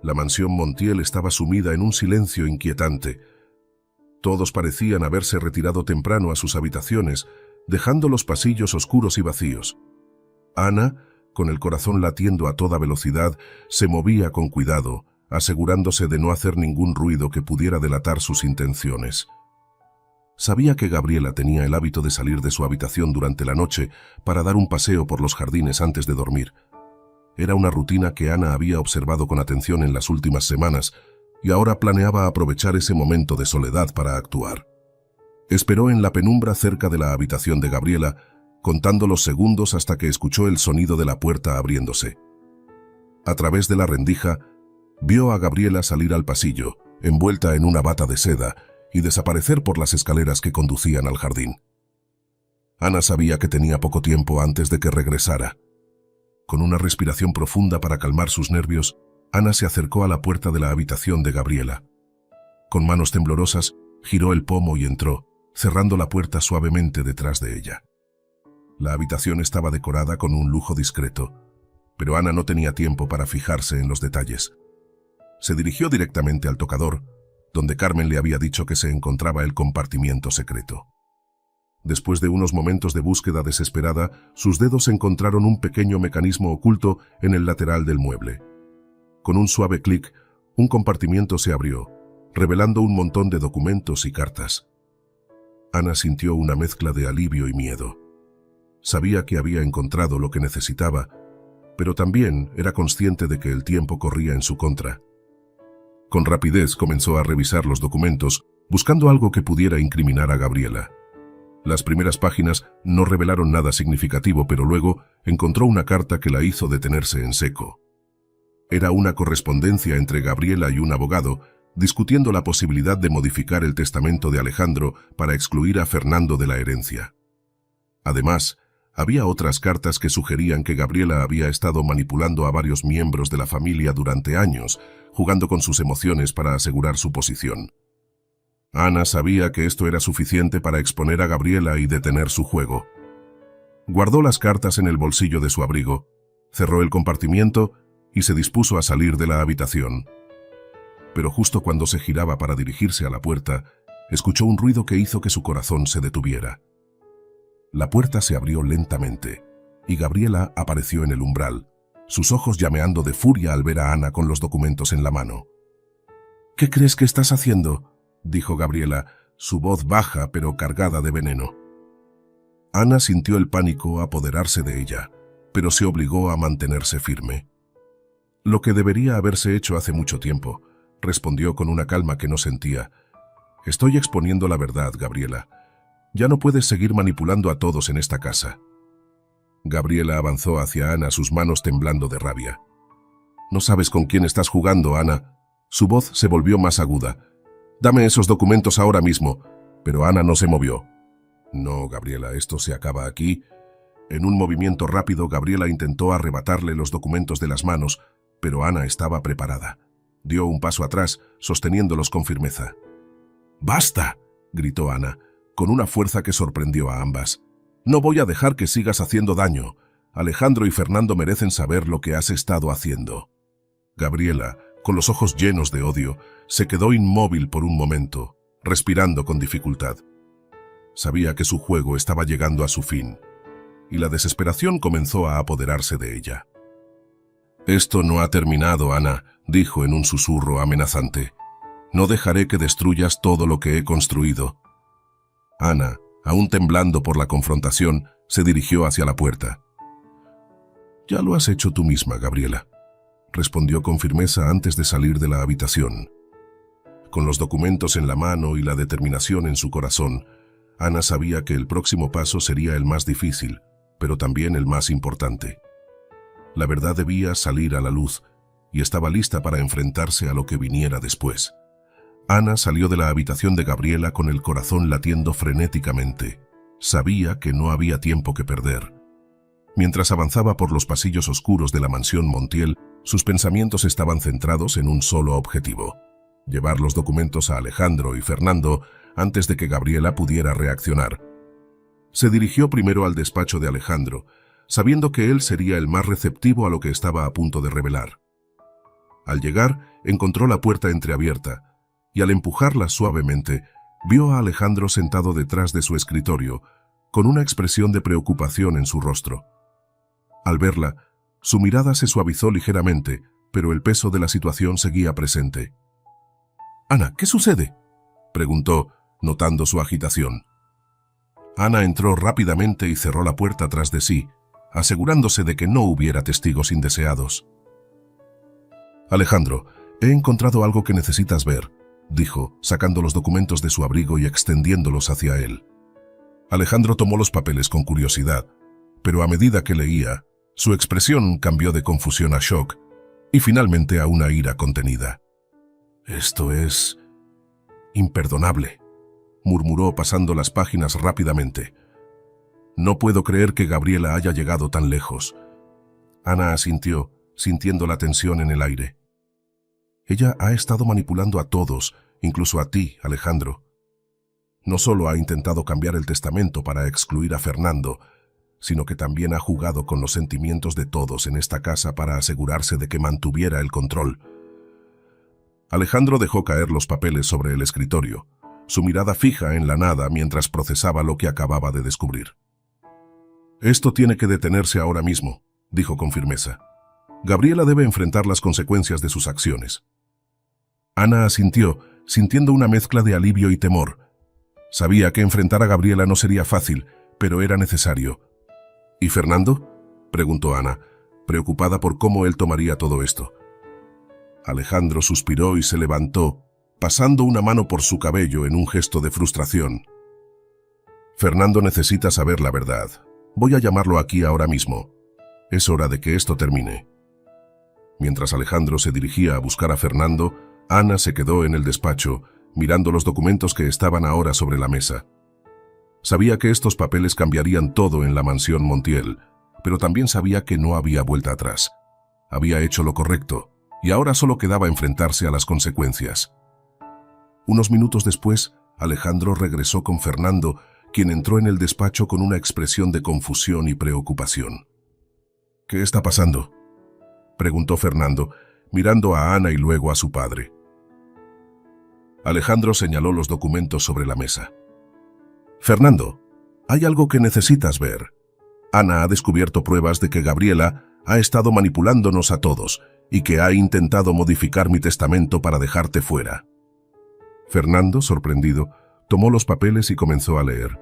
A: la mansión Montiel estaba sumida en un silencio inquietante. Todos parecían haberse retirado temprano a sus habitaciones, dejando los pasillos oscuros y vacíos. Ana, con el corazón latiendo a toda velocidad, se movía con cuidado, asegurándose de no hacer ningún ruido que pudiera delatar sus intenciones. Sabía que Gabriela tenía el hábito de salir de su habitación durante la noche para dar un paseo por los jardines antes de dormir. Era una rutina que Ana había observado con atención en las últimas semanas y ahora planeaba aprovechar ese momento de soledad para actuar. Esperó en la penumbra cerca de la habitación de Gabriela, contando los segundos hasta que escuchó el sonido de la puerta abriéndose. A través de la rendija, vio a Gabriela salir al pasillo, envuelta en una bata de seda, y desaparecer por las escaleras que conducían al jardín. Ana sabía que tenía poco tiempo antes de que regresara. Con una respiración profunda para calmar sus nervios, Ana se acercó a la puerta de la habitación de Gabriela. Con manos temblorosas, giró el pomo y entró, cerrando la puerta suavemente detrás de ella. La habitación estaba decorada con un lujo discreto, pero Ana no tenía tiempo para fijarse en los detalles. Se dirigió directamente al tocador, donde Carmen le había dicho que se encontraba el compartimiento secreto. Después de unos momentos de búsqueda desesperada, sus dedos encontraron un pequeño mecanismo oculto en el lateral del mueble. Con un suave clic, un compartimiento se abrió, revelando un montón de documentos y cartas. Ana sintió una mezcla de alivio y miedo. Sabía que había encontrado lo que necesitaba, pero también era consciente de que el tiempo corría en su contra. Con rapidez comenzó a revisar los documentos, buscando algo que pudiera incriminar a Gabriela. Las primeras páginas no revelaron nada significativo, pero luego encontró una carta que la hizo detenerse en seco. Era una correspondencia entre Gabriela y un abogado, discutiendo la posibilidad de modificar el testamento de Alejandro para excluir a Fernando de la herencia. Además, había otras cartas que sugerían que Gabriela había estado manipulando a varios miembros de la familia durante años, jugando con sus emociones para asegurar su posición. Ana sabía que esto era suficiente para exponer a Gabriela y detener su juego. Guardó las cartas en el bolsillo de su abrigo, cerró el compartimiento y se dispuso a salir de la habitación. Pero justo cuando se giraba para dirigirse a la puerta, escuchó un ruido que hizo que su corazón se detuviera. La puerta se abrió lentamente, y Gabriela apareció en el umbral, sus ojos llameando de furia al ver a Ana con los documentos en la mano. «¿Qué crees que estás haciendo?», dijo Gabriela, su voz baja pero cargada de veneno. Ana sintió el pánico apoderarse de ella, pero se obligó a mantenerse firme. «Lo que debería haberse hecho hace mucho tiempo», respondió con una calma que no sentía. «Estoy exponiendo la verdad, Gabriela. Ya no puedes seguir manipulando a todos en esta casa». Gabriela avanzó hacia Ana, sus manos temblando de rabia. «No sabes con quién estás jugando, Ana». Su voz se volvió más aguda. «Dame esos documentos ahora mismo». Pero Ana no se movió. «No, Gabriela, esto se acaba aquí». En un movimiento rápido, Gabriela intentó arrebatarle los documentos de las manos, pero Ana estaba preparada. Dio un paso atrás, sosteniéndolos con firmeza. «¡Basta!», gritó Ana, con una fuerza que sorprendió a ambas. «No voy a dejar que sigas haciendo daño. Alejandro y Fernando merecen saber lo que has estado haciendo». Gabriela, con los ojos llenos de odio, se quedó inmóvil por un momento, respirando con dificultad. Sabía que su juego estaba llegando a su fin, y la desesperación comenzó a apoderarse de ella. «Esto no ha terminado, Ana», dijo en un susurro amenazante. «No dejaré que destruyas todo lo que he construido». Ana, aún temblando por la confrontación, se dirigió hacia la puerta. «Ya lo has hecho tú misma, Gabriela», respondió con firmeza antes de salir de la habitación. Con los documentos en la mano y la determinación en su corazón, Ana sabía que el próximo paso sería el más difícil, pero también el más importante. La verdad debía salir a la luz, y estaba lista para enfrentarse a lo que viniera después. Ana salió de la habitación de Gabriela con el corazón latiendo frenéticamente. Sabía que no había tiempo que perder. Mientras avanzaba por los pasillos oscuros de la mansión Montiel, sus pensamientos estaban centrados en un solo objetivo: llevar los documentos a Alejandro y Fernando antes de que Gabriela pudiera reaccionar. Se dirigió primero al despacho de Alejandro, sabiendo que él sería el más receptivo a lo que estaba a punto de revelar. Al llegar, encontró la puerta entreabierta, y al empujarla suavemente, vio a Alejandro sentado detrás de su escritorio, con una expresión de preocupación en su rostro. Al verla, su mirada se suavizó ligeramente, pero el peso de la situación seguía presente. «Ana, ¿qué sucede?», preguntó, notando su agitación. Ana entró rápidamente y cerró la puerta tras de sí, asegurándose de que no hubiera testigos indeseados. «Alejandro, he encontrado algo que necesitas ver», dijo, sacando los documentos de su abrigo y extendiéndolos hacia él. Alejandro tomó los papeles con curiosidad, pero a medida que leía, su expresión cambió de confusión a shock y finalmente a una ira contenida. «Esto es imperdonable», murmuró pasando las páginas rápidamente. «No puedo creer que Gabriela haya llegado tan lejos». Ana asintió, sintiendo la tensión en el aire. «Ella ha estado manipulando a todos, incluso a ti, Alejandro. No solo ha intentado cambiar el testamento para excluir a Fernando, sino que también ha jugado con los sentimientos de todos en esta casa para asegurarse de que mantuviera el control». Alejandro dejó caer los papeles sobre el escritorio, su mirada fija en la nada mientras procesaba lo que acababa de descubrir. «Esto tiene que detenerse ahora mismo», dijo con firmeza. «Gabriela debe enfrentar las consecuencias de sus acciones». Ana asintió, sintiendo una mezcla de alivio y temor. Sabía que enfrentar a Gabriela no sería fácil, pero era necesario. «¿Y Fernando?», preguntó Ana, preocupada por cómo él tomaría todo esto. Alejandro suspiró y se levantó, pasando una mano por su cabello en un gesto de frustración. «Fernando necesita saber la verdad. Voy a llamarlo aquí ahora mismo. Es hora de que esto termine». Mientras Alejandro se dirigía a buscar a Fernando, Ana se quedó en el despacho, mirando los documentos que estaban ahora sobre la mesa. Sabía que estos papeles cambiarían todo en la mansión Montiel, pero también sabía que no había vuelta atrás. Había hecho lo correcto, y ahora solo quedaba enfrentarse a las consecuencias. Unos minutos después, Alejandro regresó con Fernando, quien entró en el despacho con una expresión de confusión y preocupación. «¿Qué está pasando?», preguntó Fernando, mirando a Ana y luego a su padre. Alejandro señaló los documentos sobre la mesa. «Fernando, hay algo que necesitas ver. Ana ha descubierto pruebas de que Gabriela ha estado manipulándonos a todos y que ha intentado modificar mi testamento para dejarte fuera». Fernando, sorprendido, tomó los papeles y comenzó a leer.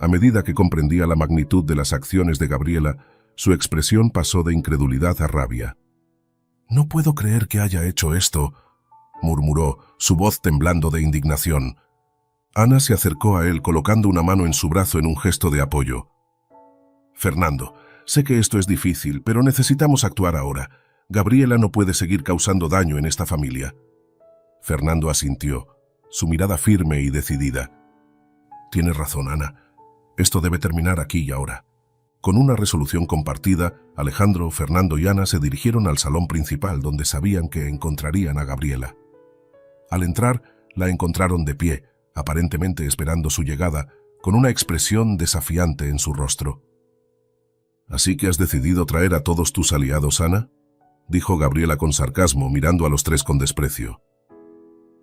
A: A medida que comprendía la magnitud de las acciones de Gabriela, su expresión pasó de incredulidad a rabia. «No puedo creer que haya hecho esto», murmuró, su voz temblando de indignación. Ana se acercó a él colocando una mano en su brazo en un gesto de apoyo. «Fernando, sé que esto es difícil, pero necesitamos actuar ahora. Gabriela no puede seguir causando daño en esta familia». Fernando asintió, su mirada firme y decidida. «Tienes razón, Ana. Esto debe terminar aquí y ahora. Con una resolución compartida, Alejandro, Fernando y Ana se dirigieron al salón principal donde sabían que encontrarían a Gabriela. Al entrar, la encontraron de pie, aparentemente esperando su llegada, con una expresión desafiante en su rostro. «¿Así que has decidido traer a todos tus aliados, Ana?», dijo Gabriela con sarcasmo, mirando a los tres con desprecio.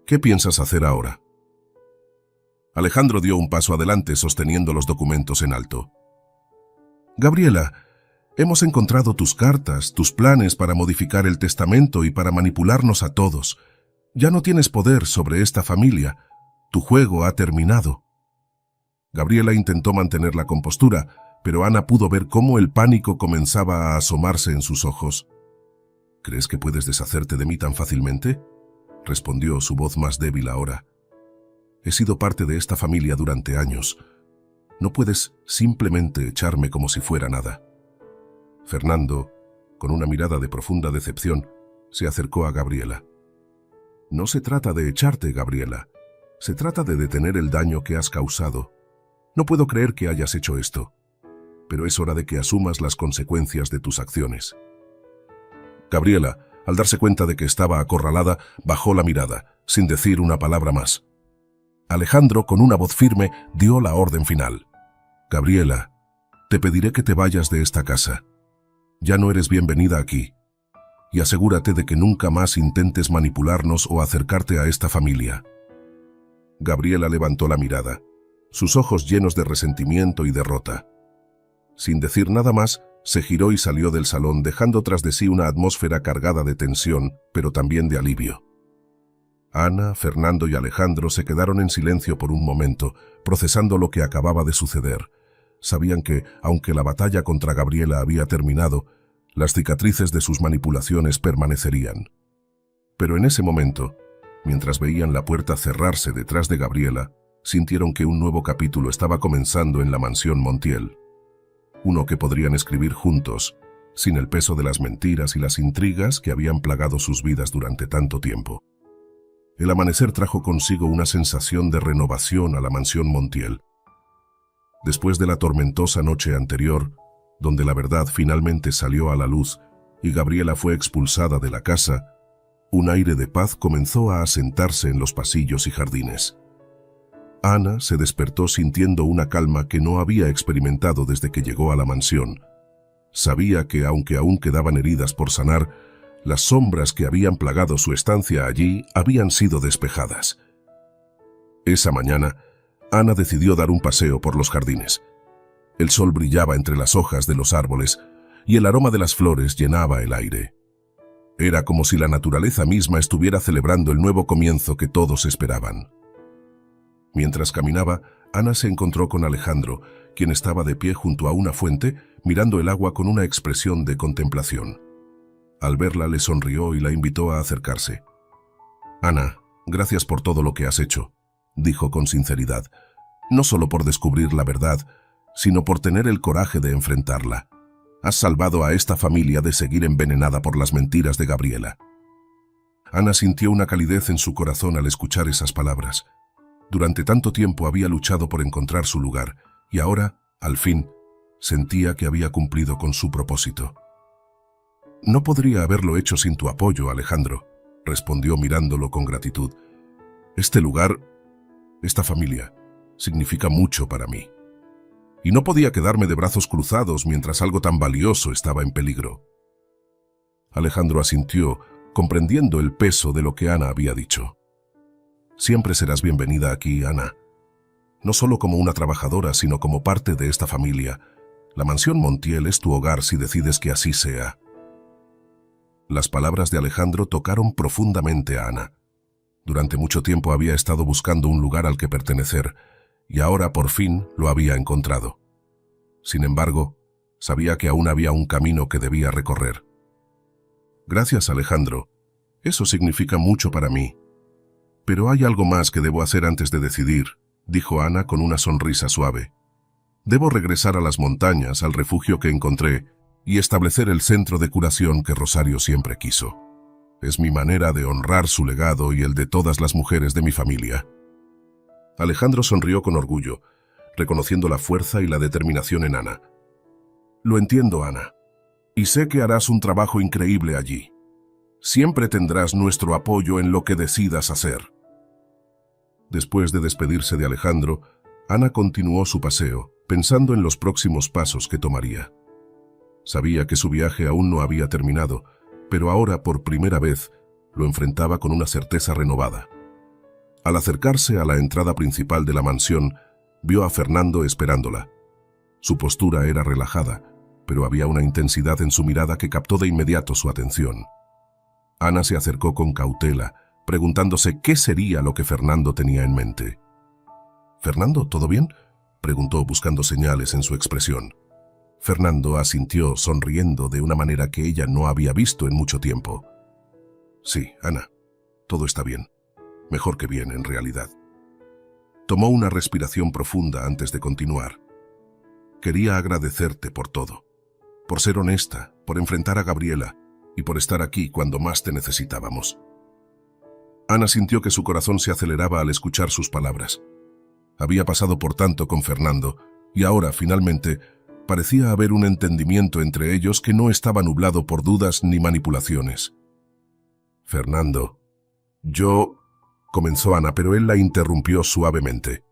A: «¿Qué piensas hacer ahora?». Alejandro dio un paso adelante sosteniendo los documentos en alto. «Gabriela, hemos encontrado tus cartas, tus planes para modificar el testamento y para manipularnos a todos. Ya no tienes poder sobre esta familia. Tu juego ha terminado». Gabriela intentó mantener la compostura, pero Ana pudo ver cómo el pánico comenzaba a asomarse en sus ojos. «¿Crees que puedes deshacerte de mí tan fácilmente?», respondió su voz más débil ahora. «He sido parte de esta familia durante años. No puedes simplemente echarme como si fuera nada». Fernando, con una mirada de profunda decepción, se acercó a Gabriela. «No se trata de echarte, Gabriela. Se trata de detener el daño que has causado. No puedo creer que hayas hecho esto, pero es hora de que asumas las consecuencias de tus acciones». Gabriela, al darse cuenta de que estaba acorralada, bajó la mirada, sin decir una palabra más. Alejandro, con una voz firme, dio la orden final. «Gabriela, te pediré que te vayas de esta casa. Ya no eres bienvenida aquí. Y asegúrate de que nunca más intentes manipularnos o acercarte a esta familia». Gabriela levantó la mirada, sus ojos llenos de resentimiento y derrota. Sin decir nada más, se giró y salió del salón, dejando tras de sí una atmósfera cargada de tensión, pero también de alivio. Ana, Fernando y Alejandro se quedaron en silencio por un momento, procesando lo que acababa de suceder. Sabían que, aunque la batalla contra Gabriela había terminado, las cicatrices de sus manipulaciones permanecerían. Pero en ese momento, mientras veían la puerta cerrarse detrás de Gabriela, sintieron que un nuevo capítulo estaba comenzando en la mansión Montiel. Uno que podrían escribir juntos, sin el peso de las mentiras y las intrigas que habían plagado sus vidas durante tanto tiempo. El amanecer trajo consigo una sensación de renovación a la mansión Montiel. Después de la tormentosa noche anterior, donde la verdad finalmente salió a la luz y Gabriela fue expulsada de la casa, un aire de paz comenzó a asentarse en los pasillos y jardines. Ana se despertó sintiendo una calma que no había experimentado desde que llegó a la mansión. Sabía que, aunque aún quedaban heridas por sanar, las sombras que habían plagado su estancia allí habían sido despejadas. Esa mañana, Ana decidió dar un paseo por los jardines. El sol brillaba entre las hojas de los árboles y el aroma de las flores llenaba el aire. Era como si la naturaleza misma estuviera celebrando el nuevo comienzo que todos esperaban. Mientras caminaba, Ana se encontró con Alejandro, quien estaba de pie junto a una fuente, mirando el agua con una expresión de contemplación. Al verla le sonrió y la invitó a acercarse. «Ana, gracias por todo lo que has hecho», dijo con sinceridad, «no solo por descubrir la verdad, sino por tener el coraje de enfrentarla. Has salvado a esta familia de seguir envenenada por las mentiras de Gabriela». Ana sintió una calidez en su corazón al escuchar esas palabras. Durante tanto tiempo había luchado por encontrar su lugar, y ahora, al fin, sentía que había cumplido con su propósito. «No podría haberlo hecho sin tu apoyo, Alejandro», respondió mirándolo con gratitud. «Este lugar, esta familia, significa mucho para mí. Y no podía quedarme de brazos cruzados mientras algo tan valioso estaba en peligro». Alejandro asintió, comprendiendo el peso de lo que Ana había dicho. «Siempre serás bienvenida aquí, Ana. No solo como una trabajadora, sino como parte de esta familia. La mansión Montiel es tu hogar si decides que así sea». Las palabras de Alejandro tocaron profundamente a Ana. Durante mucho tiempo había estado buscando un lugar al que pertenecer, y ahora por fin lo había encontrado. Sin embargo, sabía que aún había un camino que debía recorrer. «Gracias, Alejandro. Eso significa mucho para mí. Pero hay algo más que debo hacer antes de decidir», dijo Ana con una sonrisa suave. «Debo regresar a las montañas, al refugio que encontré, y establecer el centro de curación que Rosario siempre quiso. Es mi manera de honrar su legado y el de todas las mujeres de mi familia». Alejandro sonrió con orgullo, reconociendo la fuerza y la determinación en Ana. Lo entiendo, Ana. Y sé que harás un trabajo increíble allí. Siempre tendrás nuestro apoyo en lo que decidas hacer. Después de despedirse de Alejandro, Ana continuó su paseo, pensando en los próximos pasos que tomaría. Sabía que su viaje aún no había terminado, pero ahora, por primera vez, lo enfrentaba con una certeza renovada. Al acercarse a la entrada principal de la mansión, vio a Fernando esperándola. Su postura era relajada, pero había una intensidad en su mirada que captó de inmediato su atención. Ana se acercó con cautela, preguntándose qué sería lo que Fernando tenía en mente. «¿Fernando, todo bien?», preguntó buscando señales en su expresión. Fernando asintió, sonriendo de una manera que ella no había visto en mucho tiempo. «Sí, Ana, todo está bien. Mejor que bien, en realidad». Tomó una respiración profunda antes de continuar. «Quería agradecerte por todo. Por ser honesta, por enfrentar a Gabriela y por estar aquí cuando más te necesitábamos». Ana sintió que su corazón se aceleraba al escuchar sus palabras. Había pasado por tanto con Fernando y ahora, finalmente, parecía haber un entendimiento entre ellos que no estaba nublado por dudas ni manipulaciones. «Fernando, comenzó Ana, pero él la interrumpió suavemente.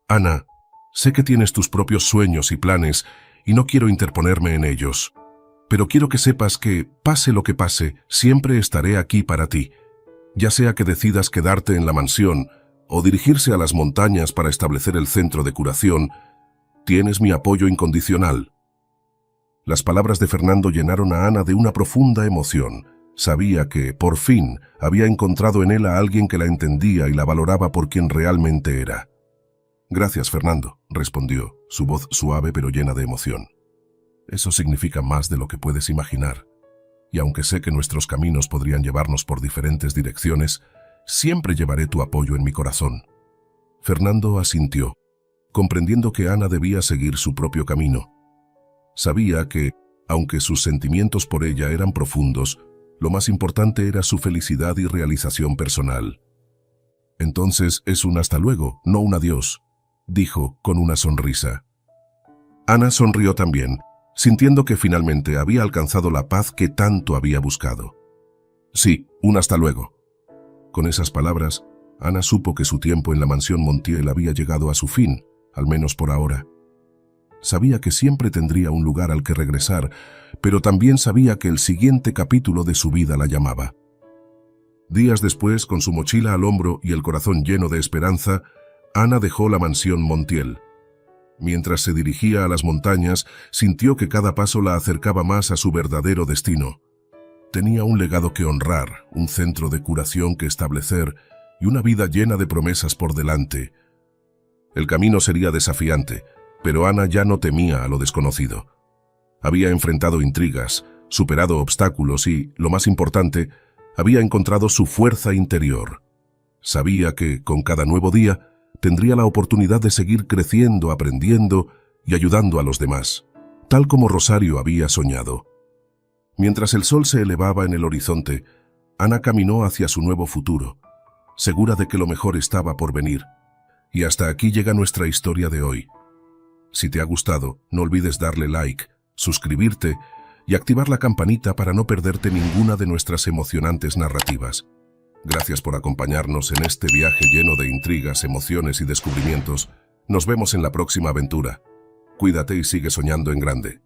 A: «Ana, sé que tienes tus propios sueños y planes y no quiero interponerme en ellos, pero quiero que sepas que, pase lo que pase, siempre estaré aquí para ti. Ya sea que decidas quedarte en la mansión o dirigirse a las montañas para establecer el centro de curación, tienes mi apoyo incondicional». Las palabras de Fernando llenaron a Ana de una profunda emoción. Sabía que, por fin, había encontrado en él a alguien que la entendía y la valoraba por quien realmente era. «Gracias, Fernando», respondió, su voz suave pero llena de emoción. «Eso significa más de lo que puedes imaginar. Y aunque sé que nuestros caminos podrían llevarnos por diferentes direcciones, siempre llevaré tu apoyo en mi corazón». Fernando asintió, comprendiendo que Ana debía seguir su propio camino. Sabía que, aunque sus sentimientos por ella eran profundos, lo más importante era su felicidad y realización personal. «Entonces es un hasta luego, no un adiós», dijo con una sonrisa. Ana sonrió también, sintiendo que finalmente había alcanzado la paz que tanto había buscado. «Sí, un hasta luego». Con esas palabras, Ana supo que su tiempo en la mansión Montiel había llegado a su fin, al menos por ahora. Sabía que siempre tendría un lugar al que regresar, pero también sabía que el siguiente capítulo de su vida la llamaba. Días después, con su mochila al hombro y el corazón lleno de esperanza, Ana dejó la mansión Montiel. Mientras se dirigía a las montañas, sintió que cada paso la acercaba más a su verdadero destino. Tenía un legado que honrar, un centro de curación que establecer y una vida llena de promesas por delante. El camino sería desafiante, pero Ana ya no temía a lo desconocido. Había enfrentado intrigas, superado obstáculos y, lo más importante, había encontrado su fuerza interior. Sabía que, con cada nuevo día, tendría la oportunidad de seguir creciendo, aprendiendo y ayudando a los demás, tal como Rosario había soñado. Mientras el sol se elevaba en el horizonte, Ana caminó hacia su nuevo futuro, segura de que lo mejor estaba por venir. Y hasta aquí llega nuestra historia de hoy. Si te ha gustado, no olvides darle like, suscribirte y activar la campanita para no perderte ninguna de nuestras emocionantes narrativas. Gracias por acompañarnos en este viaje lleno de intrigas, emociones y descubrimientos. Nos vemos en la próxima aventura. Cuídate y sigue soñando en grande.